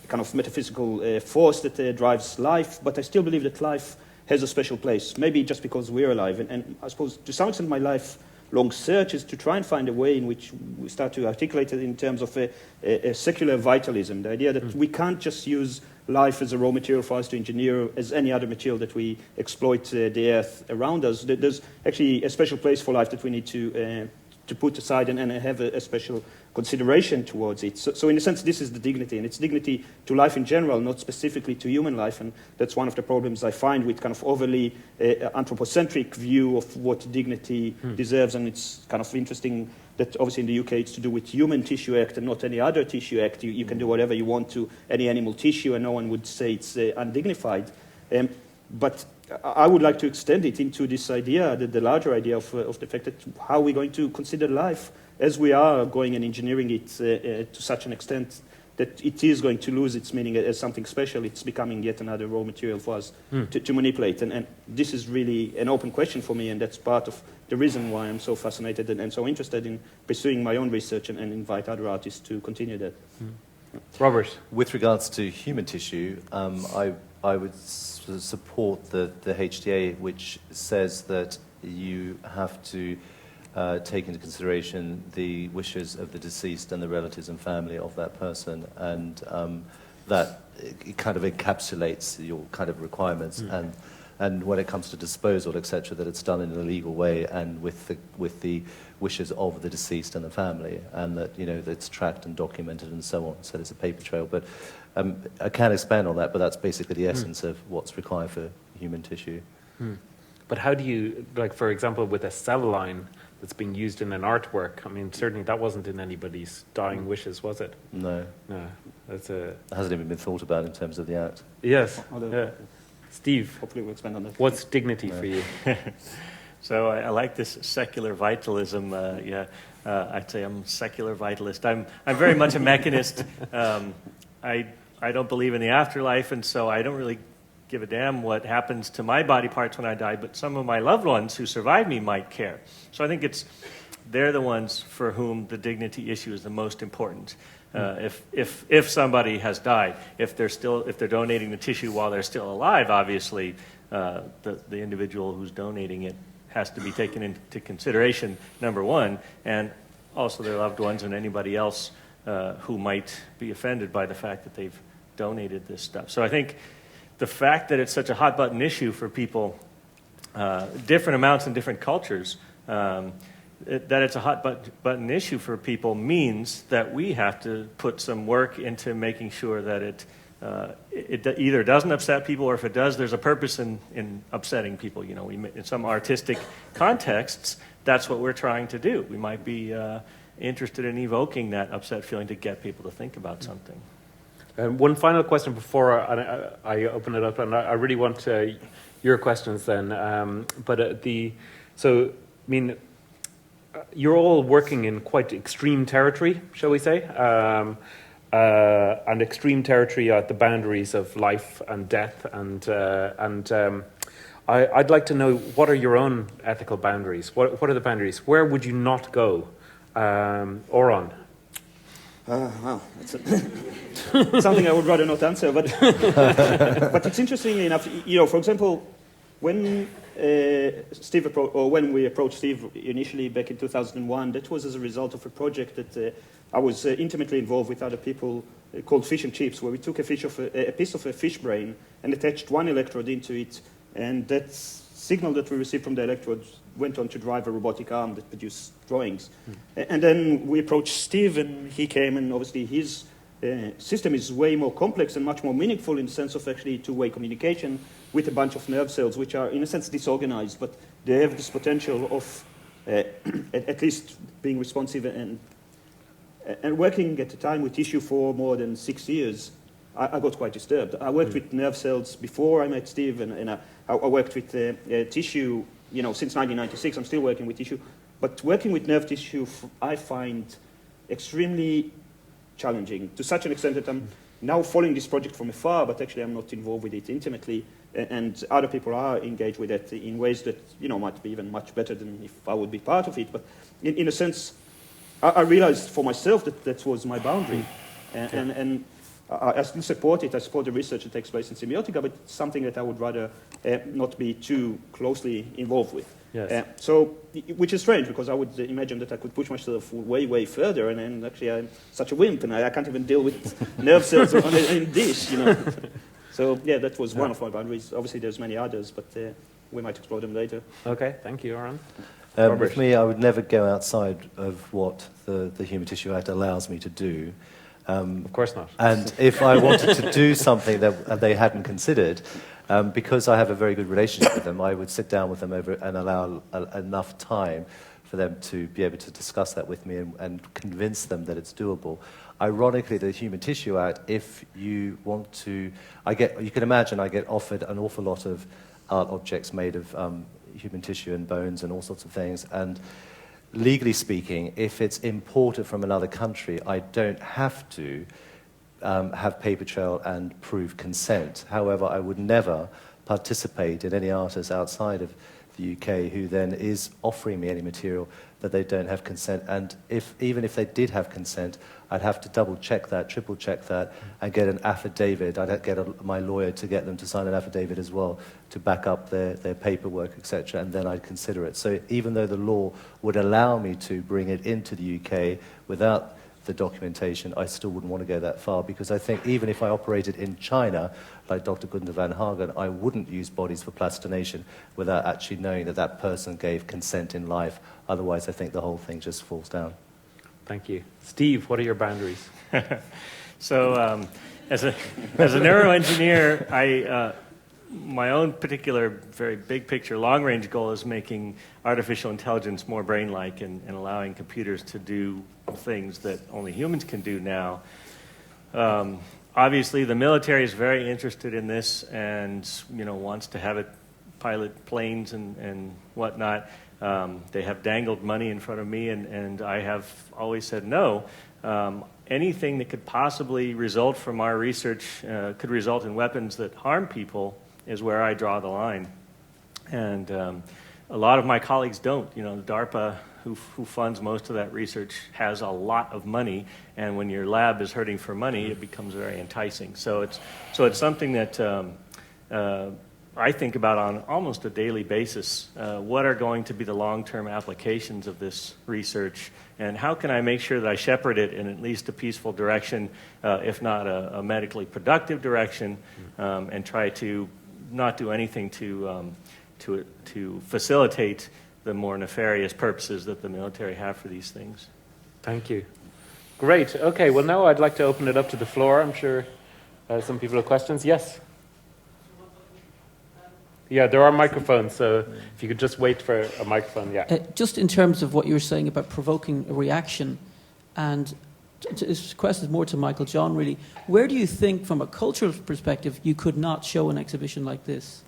kind of metaphysical force that drives life, but I still believe that life has a special place, maybe just because we're alive. And I suppose to some extent my lifelong search is to try and find a way in which we start to articulate it in terms of a secular vitalism, the idea that we can't just use life as a raw material for us to engineer as any other material that we exploit the earth around us. There's actually a special place for life that we need to put aside and have a special consideration towards it. So in a sense, this is the dignity, and it's dignity to life in general, not specifically to human life, and that's one of the problems I find with kind of overly anthropocentric view of what dignity deserves, and it's kind of interesting that obviously in the UK it's to do with Human Tissue Act and not any other tissue act. You can do whatever you want to any animal tissue and no one would say it's undignified. But I would like to extend it into this idea, the larger idea of the fact that how we're going to consider life as we are going and engineering it to such an extent that it is going to lose its meaning as something special. It's becoming yet another raw material for us to manipulate. And this is really an open question for me, and that's part of the reason why I'm so fascinated and so interested in pursuing my own research and invite other artists to continue that. Robert? With regards to human tissue, I would support the HDA, which says that you have to take into consideration the wishes of the deceased and the relatives and family of that person, and that it kind of encapsulates your kind of requirements, and when it comes to disposal, etc., that it's done in a legal way and with the wishes of the deceased and the family, and that that it's tracked and documented and so on. So there's a paper trail, but I can expand on that. But that's basically the essence of what's required for human tissue. But how do you, like, for example, with a cell line that's being used in an artwork, I mean, certainly that wasn't in anybody's dying wishes, was it? No. That's It hasn't even been thought about in terms of the act. Yes. Steve, Hopefully we'll expand on that. what's dignity for you? So I like this secular vitalism. I'd say I'm a secular vitalist. I'm very much a mechanist. I don't believe in the afterlife, and so I don't really give a damn what happens to my body parts when I die, but some of my loved ones who survive me might care. So I think they're the ones for whom the dignity issue is the most important. If somebody has died, if they're donating the tissue while they're still alive, obviously the individual who's donating it has to be taken into consideration, number one, and also their loved ones and anybody else who might be offended by the fact that they've donated this stuff. So I think the fact that it's such a hot button issue for people, different amounts in different cultures, that it's a hot button issue for people means that we have to put some work into making sure that it either doesn't upset people, or if it does, there's a purpose in upsetting people. In some artistic contexts, that's what we're trying to do. We might be interested in evoking that upset feeling to get people to think about something. One final question before I open it up, and I really want your questions then. You're all working in quite extreme territory, shall we say, and extreme territory at the boundaries of life and death, and I'd like to know, what are your own ethical boundaries? What are the boundaries? Where would you not go? Oron? Wow, that's something I would rather not answer, but it's interesting enough. For example, when when we approached Steve initially back in 2001, that was as a result of a project that I was intimately involved with other people called Fish and Chips, where we took a piece of a fish brain and attached one electrode into it, and that signal that we received from the electrode went on to drive a robotic arm that produced drawings. And then we approached Steve, and he came, and obviously his system is way more complex and much more meaningful in the sense of actually two-way communication with a bunch of nerve cells, which are, in a sense, disorganized, but they have this potential of at least being responsive. And working at the time with tissue for more than 6 years, I got quite disturbed. I worked with nerve cells before I met Steve, and I worked with tissue, since 1996. I'm still working with tissue. But working with nerve tissue, I find extremely challenging, to such an extent that I'm now following this project from afar, but actually I'm not involved with it intimately, and other people are engaged with it in ways that might be even much better than if I would be part of it. But in a sense, I realized for myself that was my boundary, and I still support it. I support the research that takes place in Symbiotica, but it's something that I would rather not be too closely involved with. Yes. Which is strange, because I would imagine that I could push myself way, way further, and actually I'm such a wimp, and I can't even deal with nerve cells on a dish, So, yeah, that was one of my boundaries. Obviously, there's many others, but we might explore them later. Okay, thank you, Oron. With me, I would never go outside of what the Human Tissue Act allows me to do. Of course not. And if I wanted to do something that they hadn't considered, because I have a very good relationship with them, I would sit down with them and allow enough time for them to be able to discuss that with me and convince them that it's doable. Ironically, the Human Tissue Act, if you want to, you can imagine I get offered an awful lot of art objects made of human tissue and bones and all sorts of things, and legally speaking, if it's imported from another country, I don't have to have paper trail and prove consent. However, I would never participate in any artist outside of the UK who then is offering me any material that they don't have consent. And even if they did have consent, I'd have to double check that, triple check that, and get an affidavit. I'd get my lawyer to get them to sign an affidavit as well to back up their paperwork, etc., and then I'd consider it. So even though the law would allow me to bring it into the UK without the documentation, I still wouldn't want to go that far, because I think even if I operated in China, like Dr. Gunther van Hagen, I wouldn't use bodies for plastination without actually knowing that that person gave consent in life. Otherwise, I think the whole thing just falls down. Thank you. Steve, what are your boundaries? So, as a neuroengineer, my own particular very big picture, long-range goal is making artificial intelligence more brain-like and allowing computers to do things that only humans can do now. Obviously, the military is very interested in this and wants to have it pilot planes and whatnot. They have dangled money in front of me, and I have always said no. Anything that could possibly result from our research could result in weapons that harm people is where I draw the line. And a lot of my colleagues don't. DARPA, who funds most of that research, has a lot of money, and when your lab is hurting for money, it becomes very enticing. So it's something that I think about on almost a daily basis. What are going to be the long-term applications of this research, and how can I make sure that I shepherd it in at least a peaceful direction, if not a medically productive direction, and try to not do anything to facilitate the more nefarious purposes that the military have for these things. Thank you. Great. Okay, well, now I'd like to open it up to the floor. I'm sure some people have questions. Yes? Yeah, there are microphones, so if you could just wait for a microphone, yeah. Just in terms of what you were saying about provoking a reaction, and this question is more to Michael John, really. Where do you think, from a cultural perspective, you could not show an exhibition like this?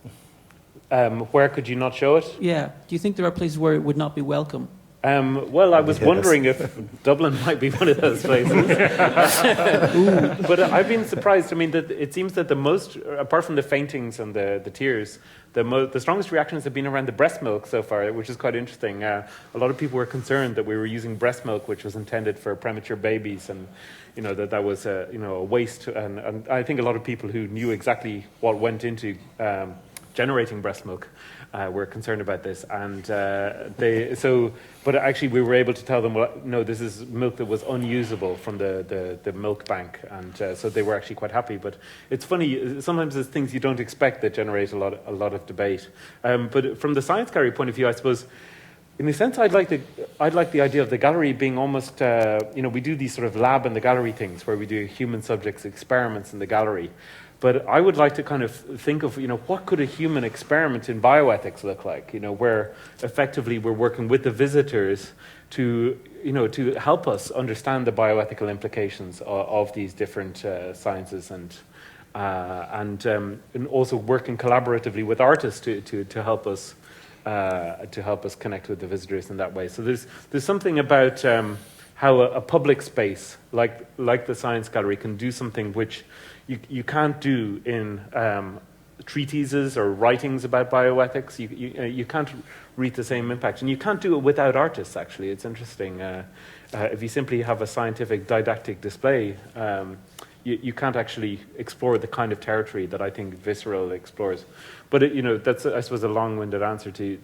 Where could you not show it? Yeah. Do you think there are places where it would not be welcome? Well, I was wondering if Dublin might be one of those places. But I've been surprised. I mean, that it seems that the most, apart from the faintings and the tears, the strongest reactions have been around the breast milk so far, which is quite interesting. A lot of people were concerned that we were using breast milk, which was intended for premature babies, and that was a waste. And I think a lot of people who knew exactly what went into generating breast milk were concerned about this, and but actually we were able to tell them, well, no, this is milk that was unusable from the milk bank, and so they were actually quite happy. But it's funny, sometimes there's things you don't expect that generate a lot of debate. But from the science gallery point of view, I suppose, in a sense, I'd like the idea of the gallery being almost, we do these sort of lab in the gallery things where we do human subjects experiments in the gallery. But I would like to kind of think of, what could a human experiment in bioethics look like? Where effectively we're working with the visitors to help us understand the bioethical implications of these different sciences, and also working collaboratively with artists to help us connect with the visitors in that way. So there's something about how a public space like the Science Gallery can do something which you can't do in treatises or writings about bioethics. You can't reach the same impact, and you can't do it without artists. Actually, it's interesting. If you simply have a scientific didactic display, you can't actually explore the kind of territory that I think Visceral explores. But that's, I suppose, a long-winded answer to.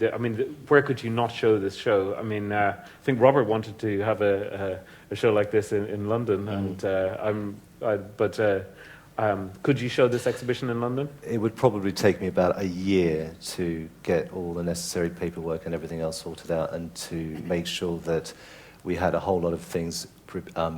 Where could you not show this show? I think Robert wanted to have a show like this in London, and could you show this exhibition in London? It would probably take me about a year to get all the necessary paperwork and everything else sorted out, and to make sure that we had a whole lot of things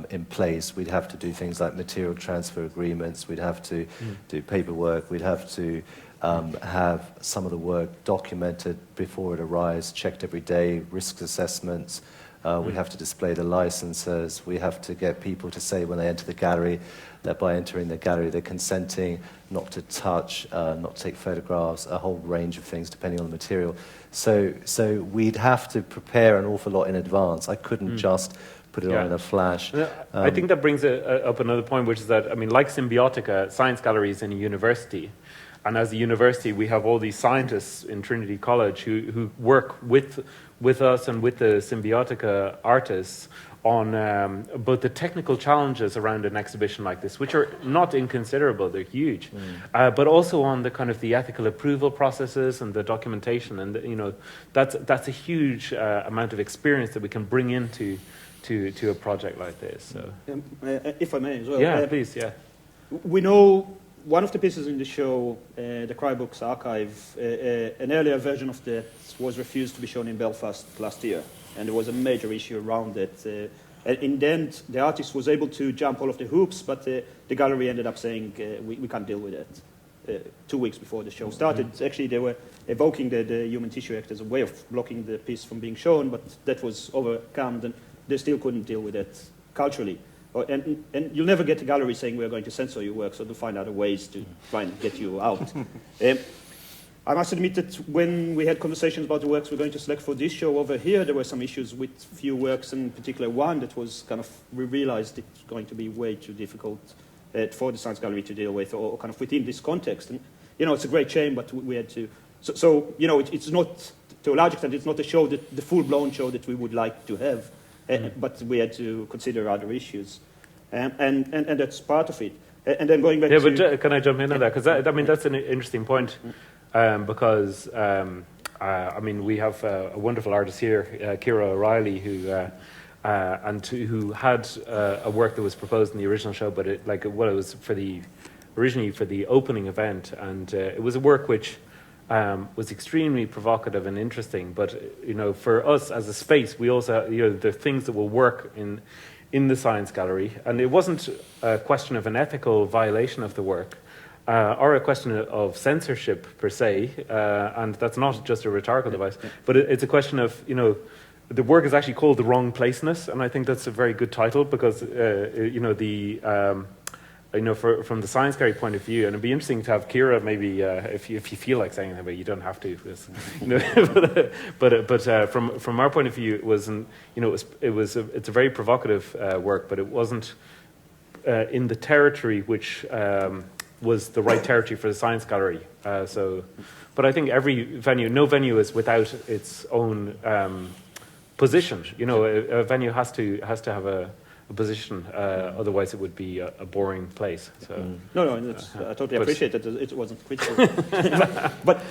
in place. We'd have to do things like material transfer agreements, we'd have to do paperwork, we'd have to have some of the work documented before it arrives, checked every day, risk assessments. We have to display the licenses. We have to get people to say when they enter the gallery that by entering the gallery they're consenting not to touch, not to take photographs, a whole range of things depending on the material. So we'd have to prepare an awful lot in advance. I couldn't just put it on in a flash. I think that brings up another point, which is that, like SymbioticA, Science Gallery is in a university. And as a university, we have all these scientists in Trinity College who work with us and with the SymbioticA artists on both the technical challenges around an exhibition like this, which are not inconsiderable, they're huge, but also on the kind of the ethical approval processes and the documentation. And, that's a huge amount of experience that we can bring into to a project like this. So. If I may as well. Yeah, please, yeah. We know one of the pieces in the show, the Crybooks archive, an earlier version of that was refused to be shown in Belfast last year, and there was a major issue around it. In the end, the artist was able to jump all of the hoops, but the gallery ended up saying, we can't deal with it. 2 weeks before the show started. Actually, they were evoking the Human Tissue Act as a way of blocking the piece from being shown, but that was overcome, and they still couldn't deal with it culturally. And you'll never get a gallery saying we're going to censor your work, so they'll find other ways to try and get you out. I must admit that when we had conversations about the works we're going to select for this show over here, there were some issues with few works, and in particular one that was kind of, we realized it's going to be way too difficult for the Science Gallery to deal with, or kind of within this context. And, it's a great shame, but we had to. So it's not, to a large extent, it's not a show, the full-blown show that we would like to have. But we had to consider other issues, and that's part of it. And then going back to... but can I jump in on that? Because that's an interesting point, because we have a wonderful artist here, Ciara O'Reilly, who had a work that was proposed in the original show, but it was originally for the opening event, and it was a work which was extremely provocative and interesting, but for us as a space, we also the things that will work in the Science Gallery, and it wasn't a question of an ethical violation of the work or a question of censorship per se, and that's not just a rhetorical device, but it's a question of the work is actually called The Wrong Placeness, and I think that's a very good title because from the Science Gallery point of view, and it'd be interesting to have Ciara maybe if you feel like saying that, but you don't have to. But from our point of view, it wasn't. It's a very provocative work, but it wasn't in the territory which was the right territory for the Science Gallery. But I think no venue is without its own position. A venue has to have a position, otherwise it would be a boring place. So. No, I totally appreciate that it wasn't critical. but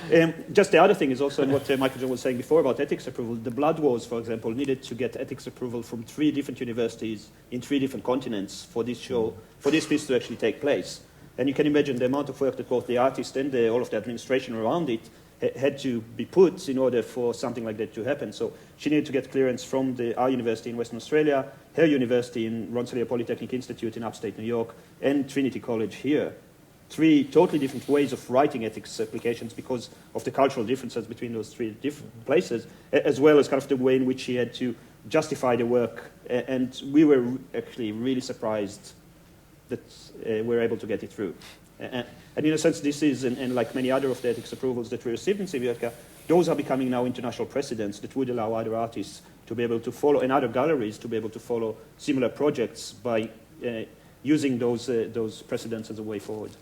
just the other thing is also what Michael John was saying before about ethics approval. The Blood Wars, for example, needed to get ethics approval from 3 different universities in 3 different continents for this show, for this piece to actually take place. And you can imagine the amount of work that both the artist and all of the administration around it had to be put in order for something like that to happen. So she needed to get clearance from our university in Western Australia, her university in Rensselaer Polytechnic Institute in upstate New York, and Trinity College here. 3 totally different ways of writing ethics applications because of the cultural differences between those 3 different places, as well as kind of the way in which she had to justify the work. And we were actually really surprised that we were able to get it through. And in a sense, this is, and like many other of the ethics approvals that we received in SymbioticA, those are becoming now international precedents that would allow other artists to be able to follow, and other galleries to be able to follow similar projects by using those precedents as a way forward.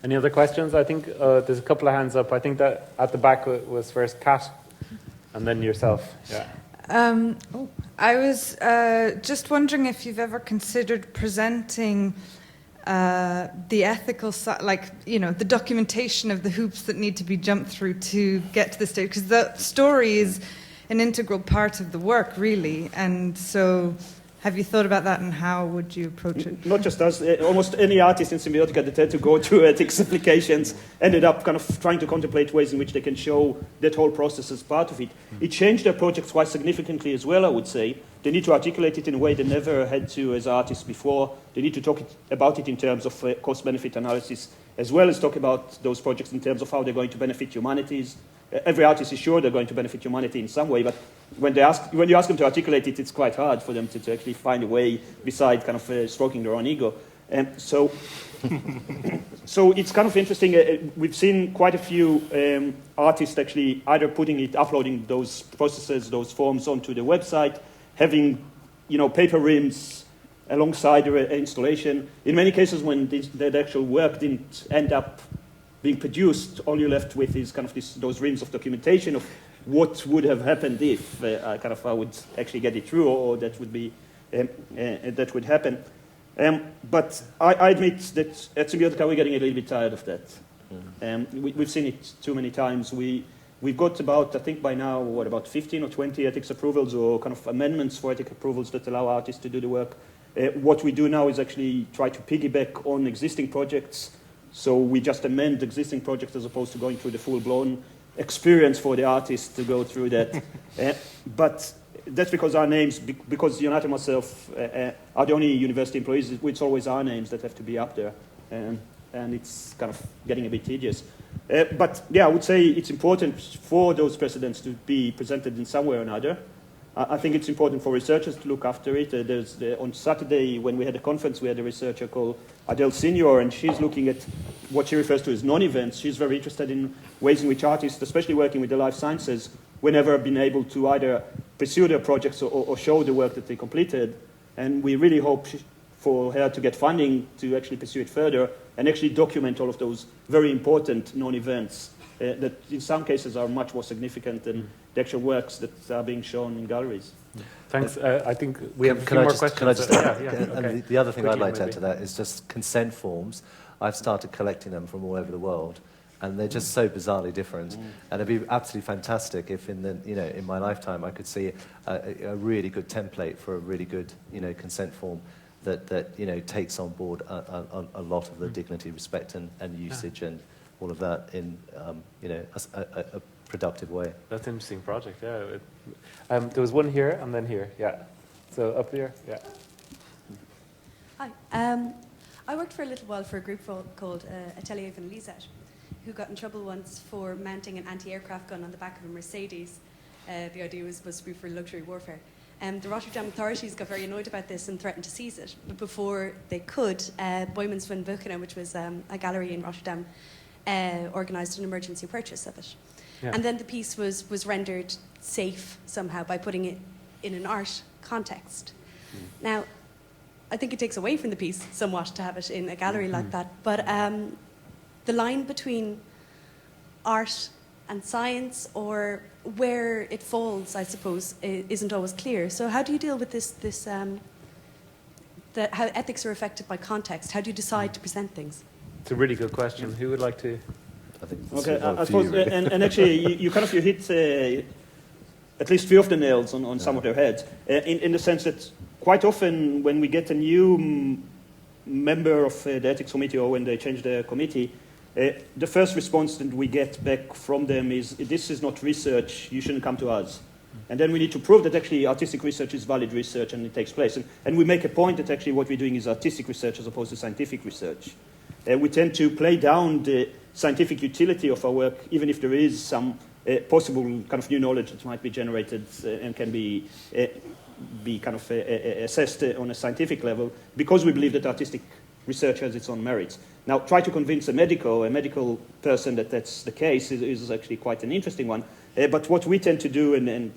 Any other questions? I think there's a couple of hands up. I think that at the back was first Kat, and then yourself. Yeah. I was just wondering if you've ever considered presenting the ethical side, like, the documentation of the hoops that need to be jumped through to get to the stage, because the story is an integral part of the work, really. And so have you thought about that, and how would you approach it? Not just us, almost any artist in Symbiotica that had to go through ethics applications ended up kind of trying to contemplate ways in which they can show that whole process as part of it. It changed their projects quite significantly as well, I would say. They need to articulate it in a way they never had to as artists before. They need to talk about it in terms of cost-benefit analysis, as well as talk about those projects in terms of how they're going to benefit humanities. Every artist is sure they're going to benefit humanity in some way, but when you ask them to articulate it, it's quite hard for them to actually find a way beside kind of stroking their own ego. So it's kind of interesting. We've seen quite a few artists actually either uploading those processes, those forms onto the website, having paper rims alongside the installation. In many cases, when the actual work didn't end up being produced, all you're left with is kind of those reams of documentation of what would have happened if I would actually get it through, or that would happen. But I admit that at Symbiotica we're getting a little bit tired of that. We've seen it too many times. We've got about, I think by now, about 15 or 20 ethics approvals or kind of amendments for ethics approvals that allow artists to do the work. What we do now is actually try to piggyback on existing projects. So we just amend existing projects as opposed to going through the full-blown experience for the artist to go through that. But that's because our names, because Jonathan and myself are the only university employees, it's always our names that have to be up there. And it's kind of getting a bit tedious. But yeah, I would say it's important for those precedents to be presented in some way or another. I think it's important for researchers to look after it. On Saturday, when we had a conference, we had a researcher called Adele Senior, and she's looking at what she refers to as non-events. She's very interested in ways in which artists, especially working with the life sciences, were never been able to either pursue their projects or show the work that they completed. And we really hope for her to get funding to actually pursue it further and actually document all of those very important non-events that in some cases are much more significant than the actual works that are being shown in galleries. Thanks. I think we have a few more questions. Can I just add? Okay. And the other thing Quickly, I'd like to maybe. add to that is just consent forms. I've started collecting them from all over the world, and they're just so bizarrely different. And it'd be absolutely fantastic if in my lifetime I could see a really good template for a really good consent form that takes on board a lot of the dignity, respect, and usage and all of that in a productive way. That's an interesting project. Yeah. There was one here and then here. Yeah. So up here. Yeah. Hi. I worked for a little while for a group called Atelier Van Liesert, who got in trouble once for mounting an anti-aircraft gun on the back of a Mercedes. The idea was supposed to be for luxury warfare. The Rotterdam authorities got very annoyed about this and threatened to seize it. But before they could, Boymans van Buchenen, which was a gallery in Rotterdam, organised an emergency purchase of it. Yeah. And then the piece was rendered safe somehow by putting it in an art context. Now, I think it takes away from the piece somewhat to have it in a gallery like that. But the line between art and science, or where it falls, I suppose, isn't always clear. So how do you deal with this how ethics are affected by context? How do you decide to present things? It's a really good question. Who would like to? I think Okay, I suppose, and actually, you hit at least 3 of the nails on some of their heads, in the sense that quite often when we get a new member of the ethics committee, or when they change the committee, the first response that we get back from them is, this is not research, you shouldn't come to us. And then we need to prove that actually artistic research is valid research and it takes place. And we make a point that actually what we're doing is artistic research as opposed to scientific research. We tend to play down the scientific utility of our work, even if there is some possible kind of new knowledge that might be generated and can be kind of assessed on a scientific level, because we believe that artistic research has its own merits. Now, try to convince a medical person that that's the case is actually quite an interesting one. But what we tend to do, and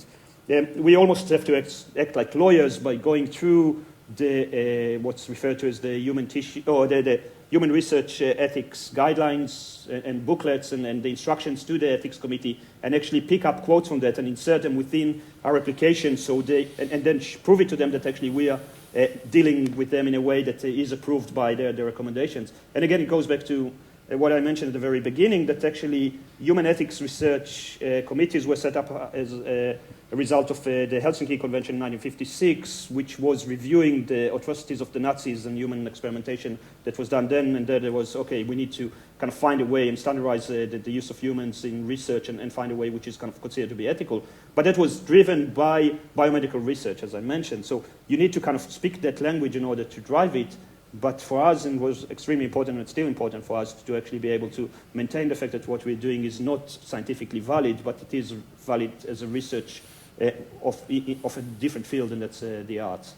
we almost have to act like lawyers by going through the what's referred to as the human tissue or the human research ethics guidelines and booklets and the instructions to the ethics committee, and actually pick up quotes from that and insert them within our application, so and then prove it to them that actually we are dealing with them in a way that is approved by their recommendations. And again, it goes back to what I mentioned at the very beginning, that actually human ethics research committees were set up as a result of the Helsinki Convention in 1956, which was reviewing the atrocities of the Nazis and human experimentation that was done then. And there was, okay, we need to kind of find a way and standardize the use of humans in research and find a way which is kind of considered to be ethical. But that was driven by biomedical research, as I mentioned. So you need to kind of speak that language in order to drive it. But for us, and was extremely important, and it's still important for us to actually be able to maintain the fact that what we're doing is not scientifically valid, but it is valid as a research of a different field, and that's the arts.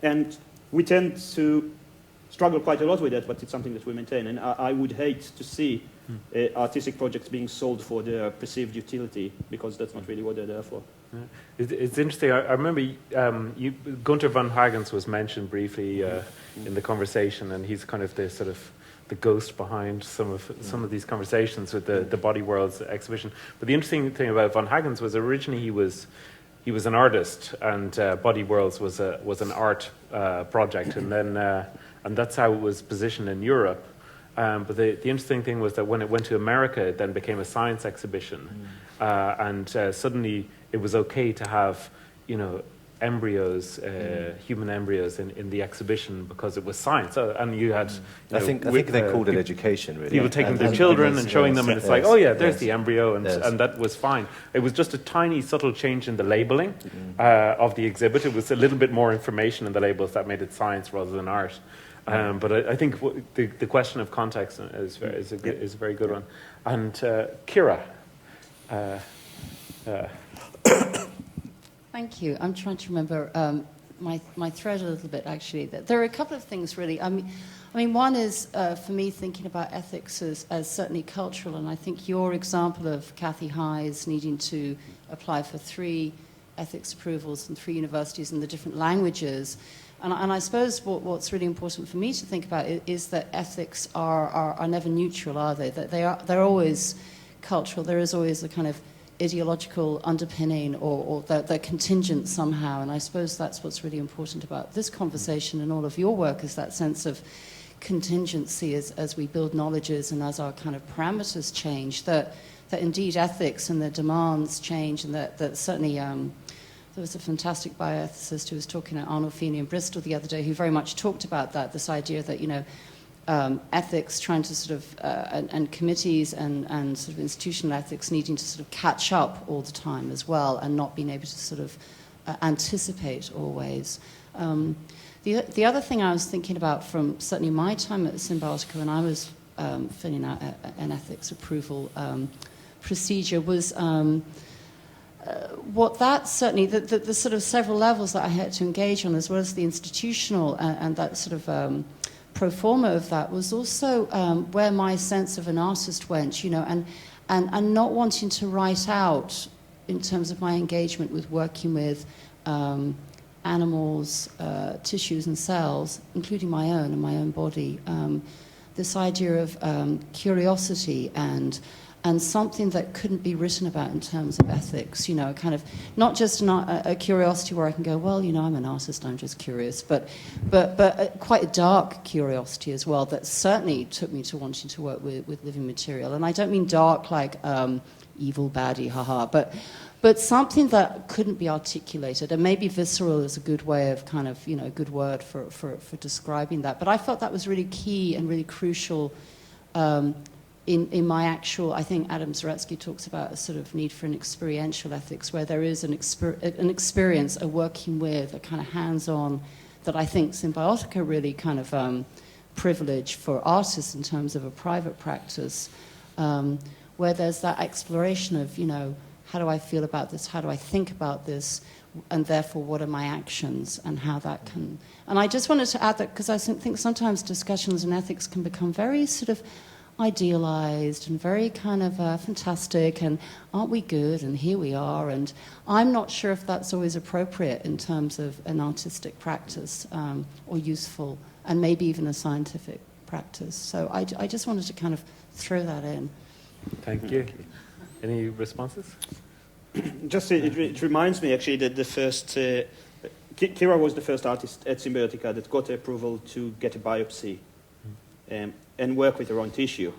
And we tend to struggle quite a lot with that, but it's something that we maintain. And I would hate to see artistic projects being sold for their perceived utility, because that's not really what they're there for. Yeah. It's interesting. I remember Gunther von Hagens was mentioned briefly in the conversation, and he's kind of the sort of the ghost behind some of these conversations with the Body Worlds exhibition. But the interesting thing about von Hagens was originally he was an artist, and Body Worlds was an art project, and then and that's how it was positioned in Europe. But the interesting thing was that when it went to America, it then became a science exhibition, and suddenly it was okay to have, embryos, human embryos in the exhibition because it was science. And you had, I think they called it education, really. People taking their children and showing them, and it's like, oh yeah, there's the embryo, and that was fine. It was just a tiny, subtle change in the labeling of the exhibit. It was a little bit more information in the labels that made it science rather than art. But I think the question of context is a very good one. And Kira. Thank you. I'm trying to remember my thread a little bit, actually. There are a couple of things, really. I mean, one is, for me, thinking about ethics as certainly cultural, and I think your example of Kathy Hyes needing to apply for 3 ethics approvals in 3 universities in the different languages. And I suppose what's really important for me to think about is that ethics are never neutral, are they? That they're always cultural. There is always a kind of ideological underpinning, or they're contingent somehow. And I suppose that's what's really important about this conversation and all of your work, is that sense of contingency as we build knowledges and as our kind of parameters change, that indeed ethics and their demands change, and that certainly there was a fantastic bioethicist who was talking at Arnold Feeney in Bristol the other day, who very much talked about this idea that, ethics trying to sort of, and committees and sort of institutional ethics needing to sort of catch up all the time as well, and not being able to sort of anticipate always. The other thing I was thinking about from certainly my time at SymbioticA, when I was filling out an ethics approval procedure, was what that certainly, the sort of several levels that I had to engage on, as well as the institutional and that sort of pro forma of that, was also where my sense of an artist went, and not wanting to write out, in terms of my engagement with working with animals, tissues and cells, including my own and my own body, this idea of curiosity and something that couldn't be written about in terms of ethics, kind of not just a curiosity where I can go, well, I'm an artist, I'm just curious, but quite a dark curiosity as well that certainly took me to wanting to work with living material. And I don't mean dark like evil, baddie, haha, but something that couldn't be articulated. And maybe visceral is a good way of kind of, a good word for describing that. But I felt that was really key and really crucial in my actual, I think Adam Zaretsky talks about a sort of need for an experiential ethics, where there is an experience, a working with, a kind of hands-on, that I think Symbiotica really kind of privilege for artists in terms of a private practice, where there's that exploration of, how do I feel about this? How do I think about this? and therefore what are my actions and how that can... And I just wanted to add that because I think sometimes discussions in ethics can become very sort of idealized and very kind of fantastic and aren't we good and here we are, and I'm not sure if that's always appropriate in terms of an artistic practice or useful and maybe even a scientific practice. So I just wanted to kind of throw that in. Thank you. Any responses? Just it reminds me actually that the first Kira was the first artist at SymbioticA that got approval to get a biopsy and work with her own tissue.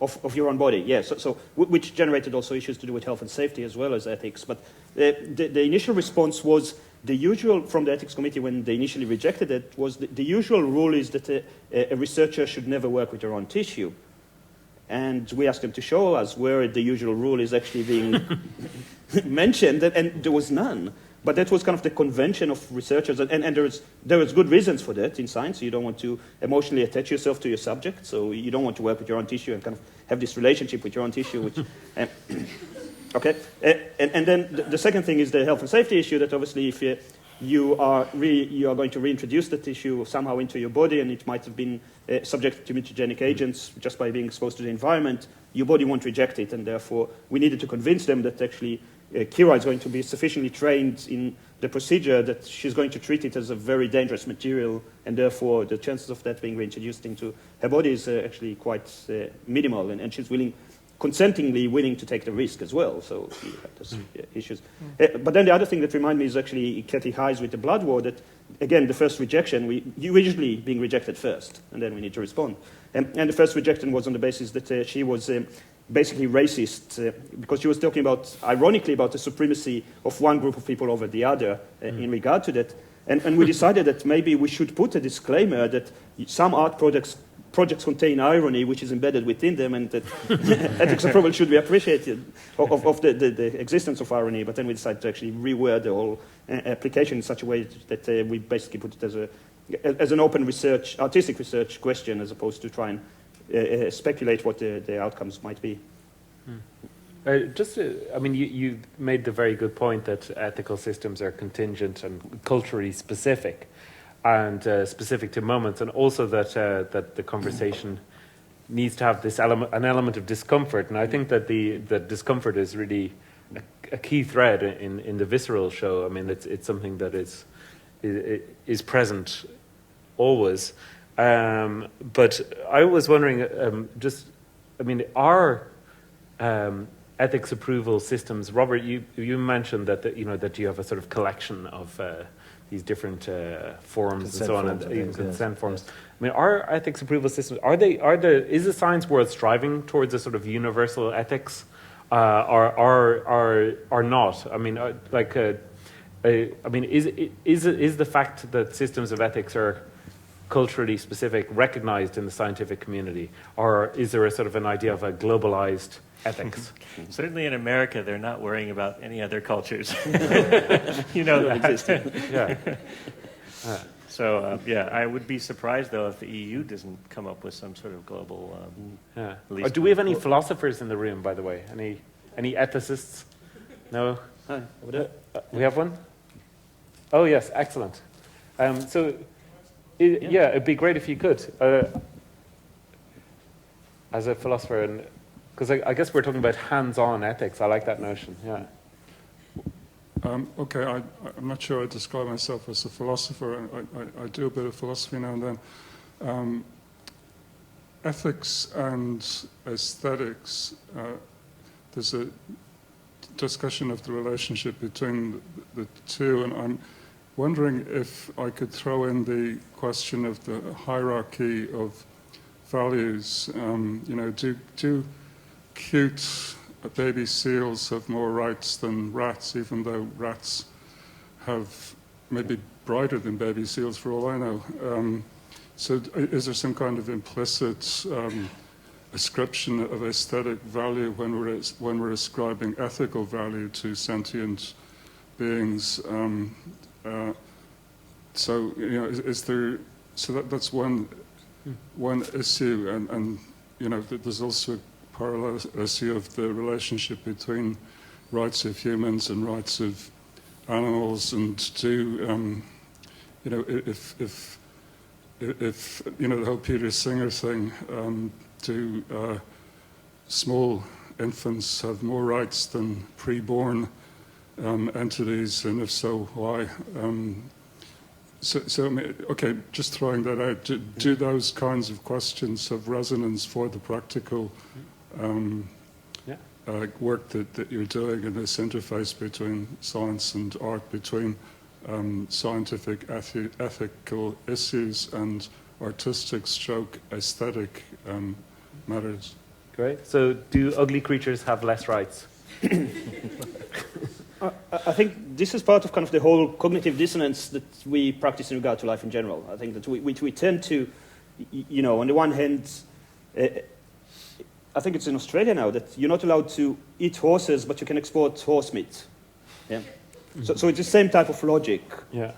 Of your own body, yeah. So which generated also issues to do with health and safety as well as ethics. But the initial response was the usual from the ethics committee when they initially rejected it was the usual rule is that a researcher should never work with their own tissue. And we asked them to show us where the usual rule is actually being mentioned, and there was none. But that was kind of the convention of researchers, and there is good reasons for that in science. You don't want to emotionally attach yourself to your subject, so you don't want to work with your own tissue and kind of have this relationship with your own tissue. Which, okay, and then the second thing is the health and safety issue. That obviously, if you are going to reintroduce the tissue somehow into your body, and it might have been subject to mutagenic agents just by being exposed to the environment, your body won't reject it, and therefore we needed to convince them that actually Kira is going to be sufficiently trained in the procedure that she's going to treat it as a very dangerous material, and therefore the chances of that being reintroduced into her body is actually quite minimal, and she's consentingly willing to take the risk as well. So she had those issues. But then the other thing that reminded me is actually Kathy Hayes with the blood war, that, again, the first rejection, you usually being rejected first, and then we need to respond. And the first rejection was on the basis that she was basically racist, because she was talking about, ironically, about the supremacy of one group of people over the other in regard to that. And we decided that maybe we should put a disclaimer that some art projects contain irony which is embedded within them, and that ethics approval should be appreciated of the existence of irony. But then we decided to actually reword the whole application in such a way that we basically put it as an open research, artistic research question, as opposed to try and speculate what the outcomes might be. You made the very good point that ethical systems are contingent and culturally specific, and specific to moments, and also that the conversation needs to have this an element of discomfort. And I think that the discomfort is really a key thread in the Visceral show. I mean, it's something that is present always. But I was wondering, are ethics approval systems? Robert, you mentioned that you have a sort of collection of these different forms and so on, and even consent forms. Yes. I mean, are ethics approval systems, is the science world striving towards a sort of universal ethics, or not? I mean, is the fact that systems of ethics are culturally specific recognized in the scientific community, or is there a sort of an idea of a globalized ethics? Certainly in America, they're not worrying about any other cultures. You know that. Yeah. So, I would be surprised, though, if the EU doesn't come up with some sort of global... Do we have any philosophers in the room, by the way? Any ethicists? No? Hi, over there. We have one? Oh, yes, excellent. It'd be great if you could, as a philosopher, and because I guess we're talking about hands-on ethics. I like that notion. Yeah. Okay, I'm not sure I describe myself as a philosopher. I do a bit of philosophy now and then. Ethics and aesthetics. There's a discussion of the relationship between the two, and I'm wondering if I could throw in the question of the hierarchy of values. Do cute baby seals have more rights than rats, even though rats have maybe brighter than baby seals for all I know? So is there some kind of implicit ascription of aesthetic value when we're ascribing ethical value to sentient beings? That's one issue, and there's also a parallel issue of the relationship between rights of humans and rights of animals, and to if the whole Peter Singer thing, do small infants have more rights than pre-born entities, and if so, why? Okay, just throwing that out. Do those kinds of questions have resonance for the practical work that you're doing in this interface between science and art, between scientific ethical issues and artistic stroke aesthetic matters? Great. So do ugly creatures have less rights? I think this is part of kind of the whole cognitive dissonance that we practice in regard to life in general. I think that we tend to, on the one hand, I think it's in Australia now that you're not allowed to eat horses, but you can export horse meat. Yeah. So it's the same type of logic. Yeah.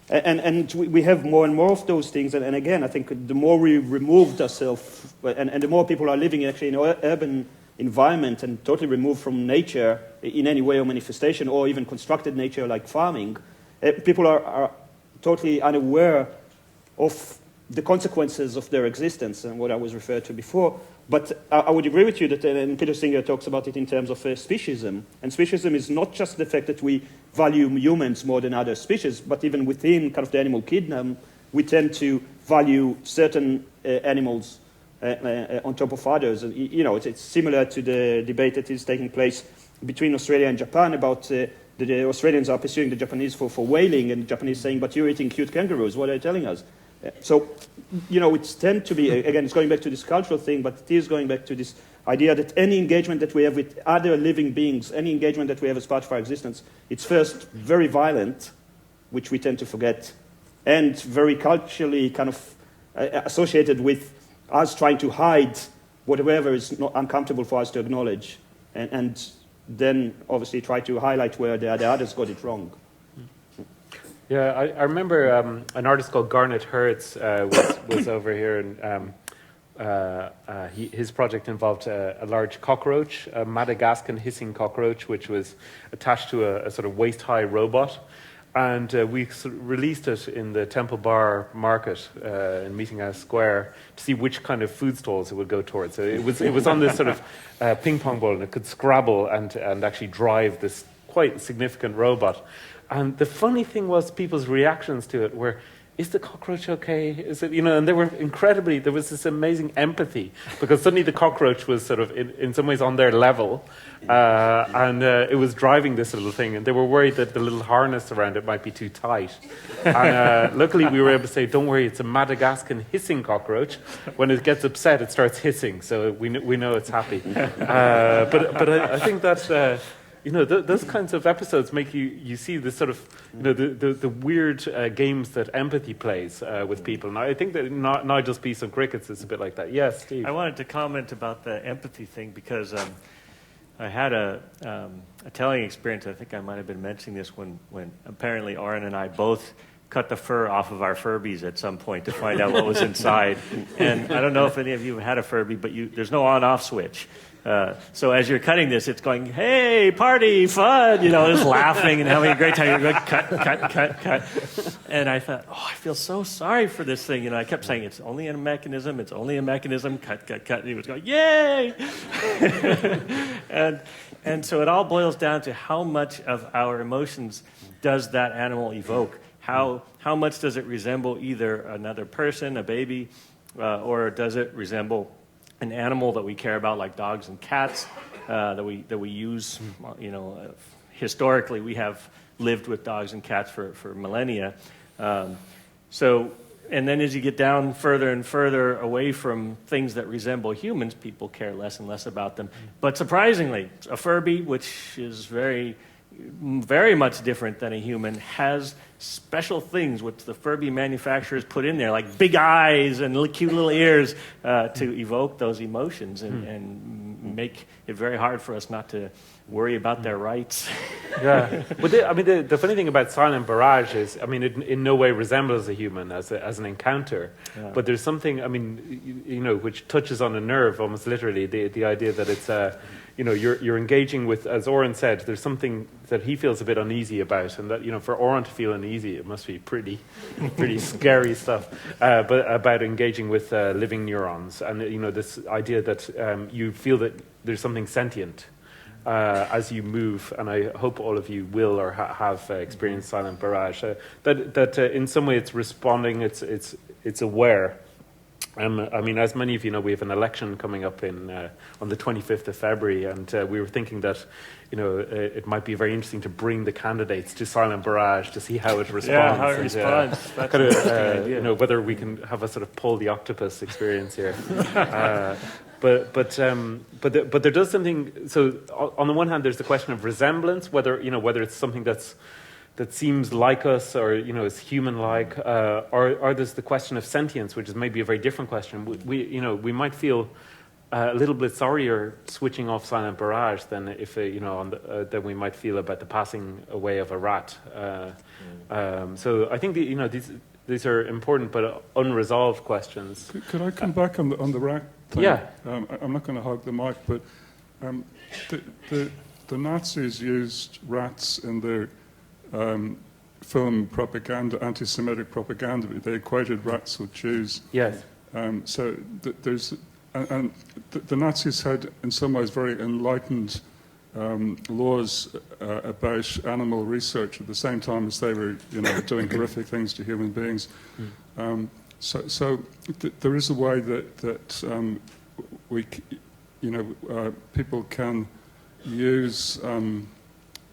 And we have more and more of those things. And again, I think the more we removed ourselves, and the more people are living actually in an urban environment and totally removed from nature in any way or manifestation, or even constructed nature like farming, people are totally unaware of the consequences of their existence and what I was referred to before. But I would agree with you that, and Peter Singer talks about it in terms of speciesism. And speciesism is not just the fact that we value humans more than other species, but even within kind of the animal kingdom, we tend to value certain animals on top of others. It's similar to the debate that is taking place between Australia and Japan about the Australians are pursuing the Japanese for whaling, and the Japanese saying, but you're eating cute kangaroos, what are you telling us? So, it's tend to be, again, it's going back to this cultural thing, but it is going back to this idea that any engagement that we have with other living beings, any engagement that we have as part of our existence, it's first very violent, which we tend to forget, and very culturally kind of associated with us trying to hide whatever is not uncomfortable for us to acknowledge, and then obviously try to highlight where the others got it wrong. Yeah, I remember an artist called Garnet Hertz was over here, and his project involved a large cockroach, a Madagascan hissing cockroach, which was attached to a sort of waist-high robot. And we released it in the Temple Bar Market in Meeting House Square to see which kind of food stalls it would go towards. So it was on this sort of ping pong ball, and it could scrabble and actually drive this quite significant robot. And the funny thing was people's reactions to it were, is the cockroach okay? Is it, and they were there was this amazing empathy, because suddenly the cockroach was sort of in some ways on their level, and it was driving this little thing, and they were worried that the little harness around it might be too tight. And luckily we were able to say, don't worry, it's a Madagascan hissing cockroach. When it gets upset, it starts hissing, so we know it's happy. But I think that those kinds of episodes make you see this sort of, the weird games that empathy plays with people. And I think that Nigel's piece on crickets is a bit like that. Yes, Steve? I wanted to comment about the empathy thing because I had a telling experience. I think I might have been mentioning this when apparently Oron and I both cut the fur off of our Furbies at some point to find out what was inside. And I don't know if any of you have had a Furby, but there's no on-off switch. So as you're cutting this, it's going, hey, party, fun, just laughing and having a great time. You're going, cut. And I thought, I feel so sorry for this thing. I kept saying, it's only a mechanism, cut. And he was going, yay! and so it all boils down to how much of our emotions does that animal evoke? How much does it resemble either another person, a baby, or does it resemble an animal that we care about, like dogs and cats, that we use? Historically, we have lived with dogs and cats for millennia. And then as you get down further and further away from things that resemble humans, people care less and less about them. But surprisingly, a Furby, which is very, very much different than a human, has special things which the Furby manufacturers put in there, like big eyes and cute little ears, to evoke those emotions and make it very hard for us not to worry about their rights. Yeah, but the funny thing about Silent Barrage is, it in no way resembles a human as an encounter, but there's something, which touches on a nerve almost literally. The idea that it's you're engaging with, as Oron said, there's something that he feels a bit uneasy about, and that, for Oron to feel uneasy, it must be pretty scary stuff. But about engaging with living neurons, and this idea that you feel that there's something sentient as you move, and I hope all of you will or have experienced silent barrage. That in some way it's responding, it's aware. As many of you know, we have an election coming up on the 25th of February, and we were thinking that, it might be very interesting to bring the candidates to silent barrage to see how it responds. Yeah, how it responds. That's kind an interesting idea. whether we can have a sort of Paul the Octopus experience here. But there does something. So on the one hand, there's the question of resemblance, whether it's something that seems like us, or is human-like, or there's the question of sentience, which is maybe a very different question. We might feel a little bit sorrier switching off silent barrage than if than we might feel about the passing away of a rat. So I think these are important but unresolved questions. Could I come back on the rat thing? Yeah. I'm not going to hog the mic, but the Nazis used rats in their film propaganda, anti-Semitic propaganda. They equated rats with Jews. Yes. So there's, and the Nazis had, in some ways, very enlightened laws about animal research at the same time as they were, doing horrific things to human beings. So there is a way that we, people can use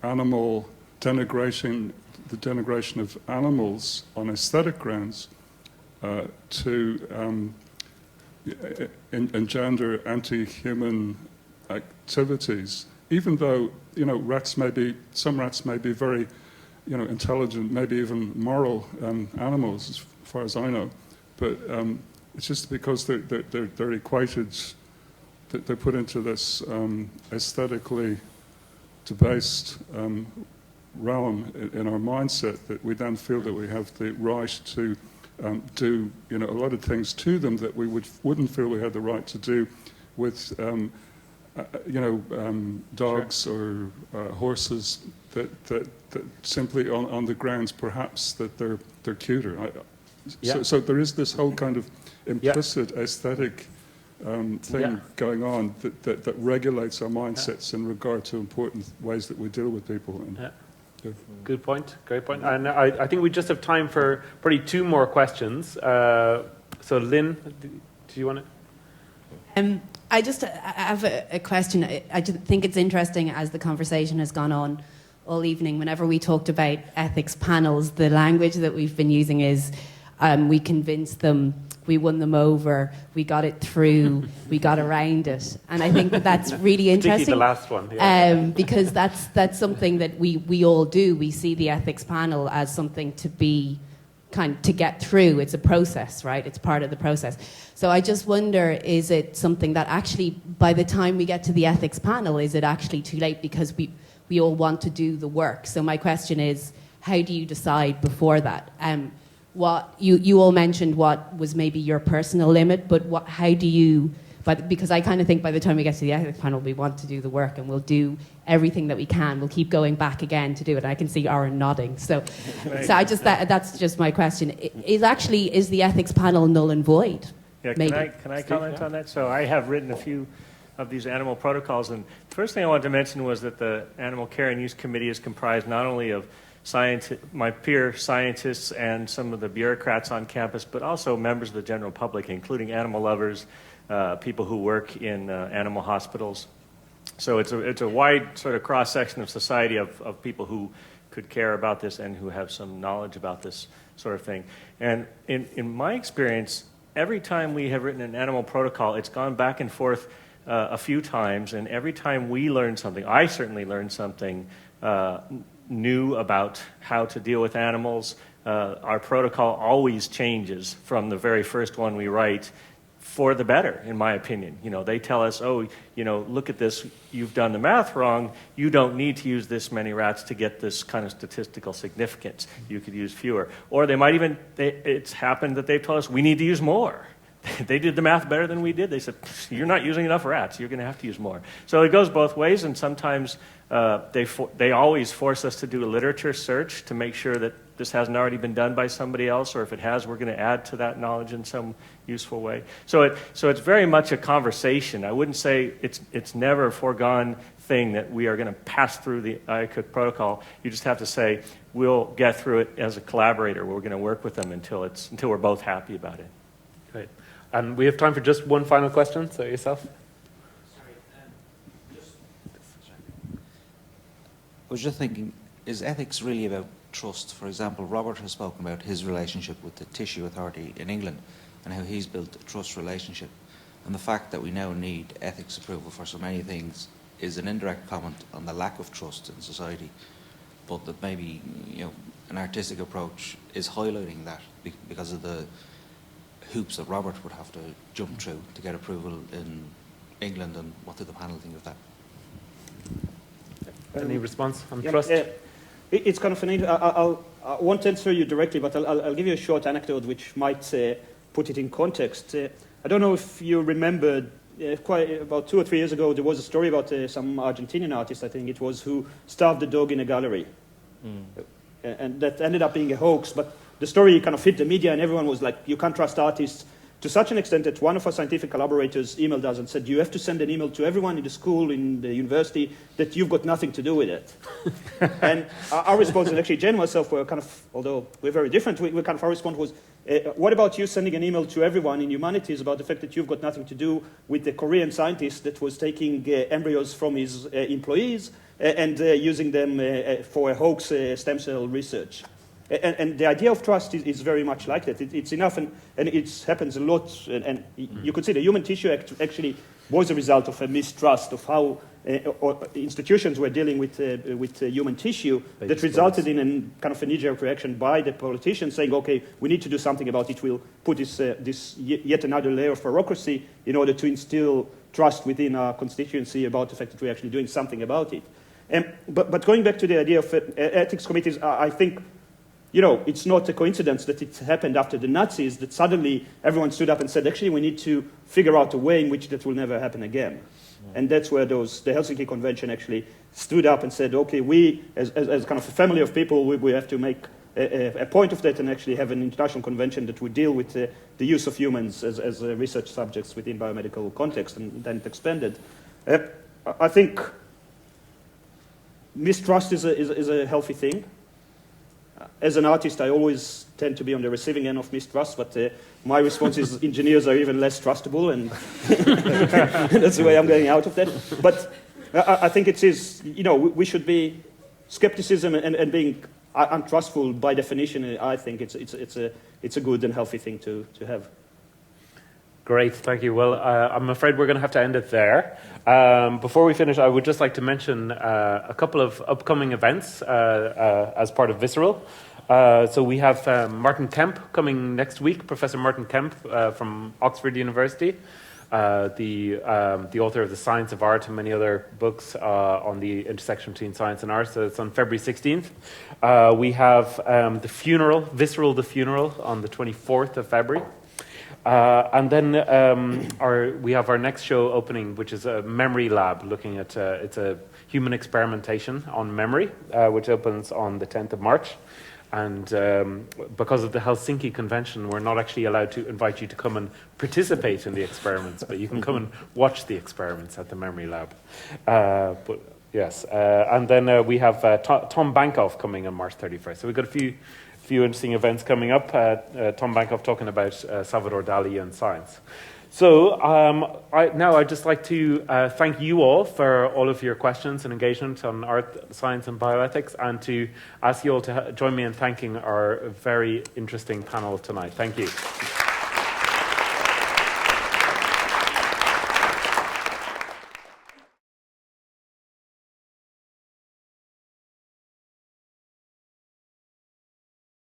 animal denigration, the denigration of animals on aesthetic grounds to engender anti-human activities, even though some rats may be very intelligent, maybe even moral animals, as far as I know, but it's just because they're equated, that they're put into this aesthetically debased realm in our mindset, that we then feel that we have the right to do a lot of things to them that we wouldn't feel we had the right to do with dogs or horses that simply on the grounds perhaps that they're cuter. So there is this whole kind of implicit aesthetic thing going on that regulates our mindsets in regard to important ways that we deal with people. And, Good point. Great point. And I think we just have time for probably two more questions. So Lynn, do you want to? I just have a question. I just think it's interesting as the conversation has gone on all evening. Whenever we talked about ethics panels, the language that we've been using is we convinced them, we won them over, we got it through, we got around it. And I think that's really interesting. Particularly the last one. Because that's something that we all do. We see the ethics panel as something to be to get through. It's a process, right? It's part of the process. So I just wonder, is it something that actually, by the time we get to the ethics panel, is it actually too late because we all want to do the work? So my question is, how do you decide before that? What you all mentioned what was maybe your personal limit, but how do you? Because I kind of think by the time we get to the ethics panel, we want to do the work and we'll do everything that we can. We'll keep going back again to do it. I can see Oron nodding. So I just that's just my question. Is the ethics panel null and void? Yeah, can I comment on that? So I have written a few of these animal protocols, and the first thing I wanted to mention was that the Animal Care and Use Committee is comprised not only of my peer scientists and some of the bureaucrats on campus, but also members of the general public, including animal lovers, people who work in animal hospitals. So it's a wide sort of cross-section of society of people who could care about this and who have some knowledge about this sort of thing. And in my experience, every time we have written an animal protocol, it's gone back and forth a few times, and every time we learn something, I certainly learned something new about how to deal with animals. Our protocol always changes from the very first one we write for the better, in my opinion. They tell us, look at this, you've done the math wrong, you don't need to use this many rats to get this kind of statistical significance. You could use fewer. Or they might even, it's happened that they've told us, we need to use more. they did the math better than we did. They said, you're not using enough rats. You're going to have to use more. So it goes both ways, and sometimes they always force us to do a literature search to make sure that this hasn't already been done by somebody else, or if it has, we're going to add to that knowledge in some useful way. So it's very much a conversation. I wouldn't say it's never a foregone thing that we are going to pass through the IACUC protocol. You just have to say, we'll get through it as a collaborator. We're going to work with them until we're both happy about it. Great. And we have time for just one final question. So yourself. I was just thinking, is ethics really about trust? For example, Robert has spoken about his relationship with the Tissue Authority in England and how he's built a trust relationship. And the fact that we now need ethics approval for so many things is an indirect comment on the lack of trust in society, but that maybe an artistic approach is highlighting that because of the hoops that Robert would have to jump through to get approval in England. And what did the panel think of that? Any response on trust? It's kind of an. I won't answer you directly, but I'll give you a short anecdote which might put it in context. I don't know if you remember, about 2 or 3 years ago, there was a story about some Argentinian artist, I think it was, who starved a dog in a gallery. And that ended up being a hoax, but the story kind of hit the media, and everyone was like, you can't trust artists, to such an extent that one of our scientific collaborators emailed us and said, you have to send an email to everyone in the school, in the university, that you've got nothing to do with it. And our response, and actually Jen and myself were kind of, although we're very different, our response was, what about you sending an email to everyone in humanities about the fact that you've got nothing to do with the Korean scientist that was taking embryos from his employees and using them for a hoax stem cell research? And the idea of trust is very much like that. It's enough, and it happens a lot. And you could see the Human Tissue Act actually was a result of a mistrust of how institutions were dealing with human tissue that resulted in a kind of a knee-jerk reaction by the politicians saying, okay, we need to do something about it. We'll put this yet another layer of bureaucracy in order to instill trust within our constituency about the fact that we're actually doing something about it. But going back to the idea of ethics committees, I think, it's not a coincidence that it happened after the Nazis, that suddenly everyone stood up and said, actually, we need to figure out a way in which that will never happen again. Yeah. And that's where the Helsinki Convention actually stood up and said, okay, we, as kind of a family of people, we have to make a point of that and actually have an international convention that would deal with the use of humans as research subjects within biomedical context, and then it expanded. I think mistrust is a healthy thing. As an artist, I always tend to be on the receiving end of mistrust, but my response is engineers are even less trustable, and that's the way I'm getting out of that. But I think it is, we should be skepticism and being untrustful by definition. I think it's a good and healthy thing to have. Great, thank you. Well, I'm afraid we're going to have to end it there. Before we finish, I would just like to mention a couple of upcoming events as part of Visceral. So we have Martin Kemp coming next week, Professor Martin Kemp from Oxford University, the author of The Science of Art and many other books on the intersection between science and art. So it's on February 16th. We have the funeral, Visceral the Funeral, on the 24th of February. And then we have our next show opening, which is a memory lab, looking at it's a human experimentation on memory, which opens on the 10th of March. And because of the Helsinki Convention, we're not actually allowed to invite you to come and participate in the experiments, but you can come and watch the experiments at the memory lab. But yes, and then we have Tom Bankoff coming on March 31st. So we've got a few interesting events coming up. Tom Bankoff talking about Salvador Dali and science. So I'd just like to thank you all for all of your questions and engagement on art, science and bioethics, and to ask you all to join me in thanking our very interesting panel tonight. Thank you.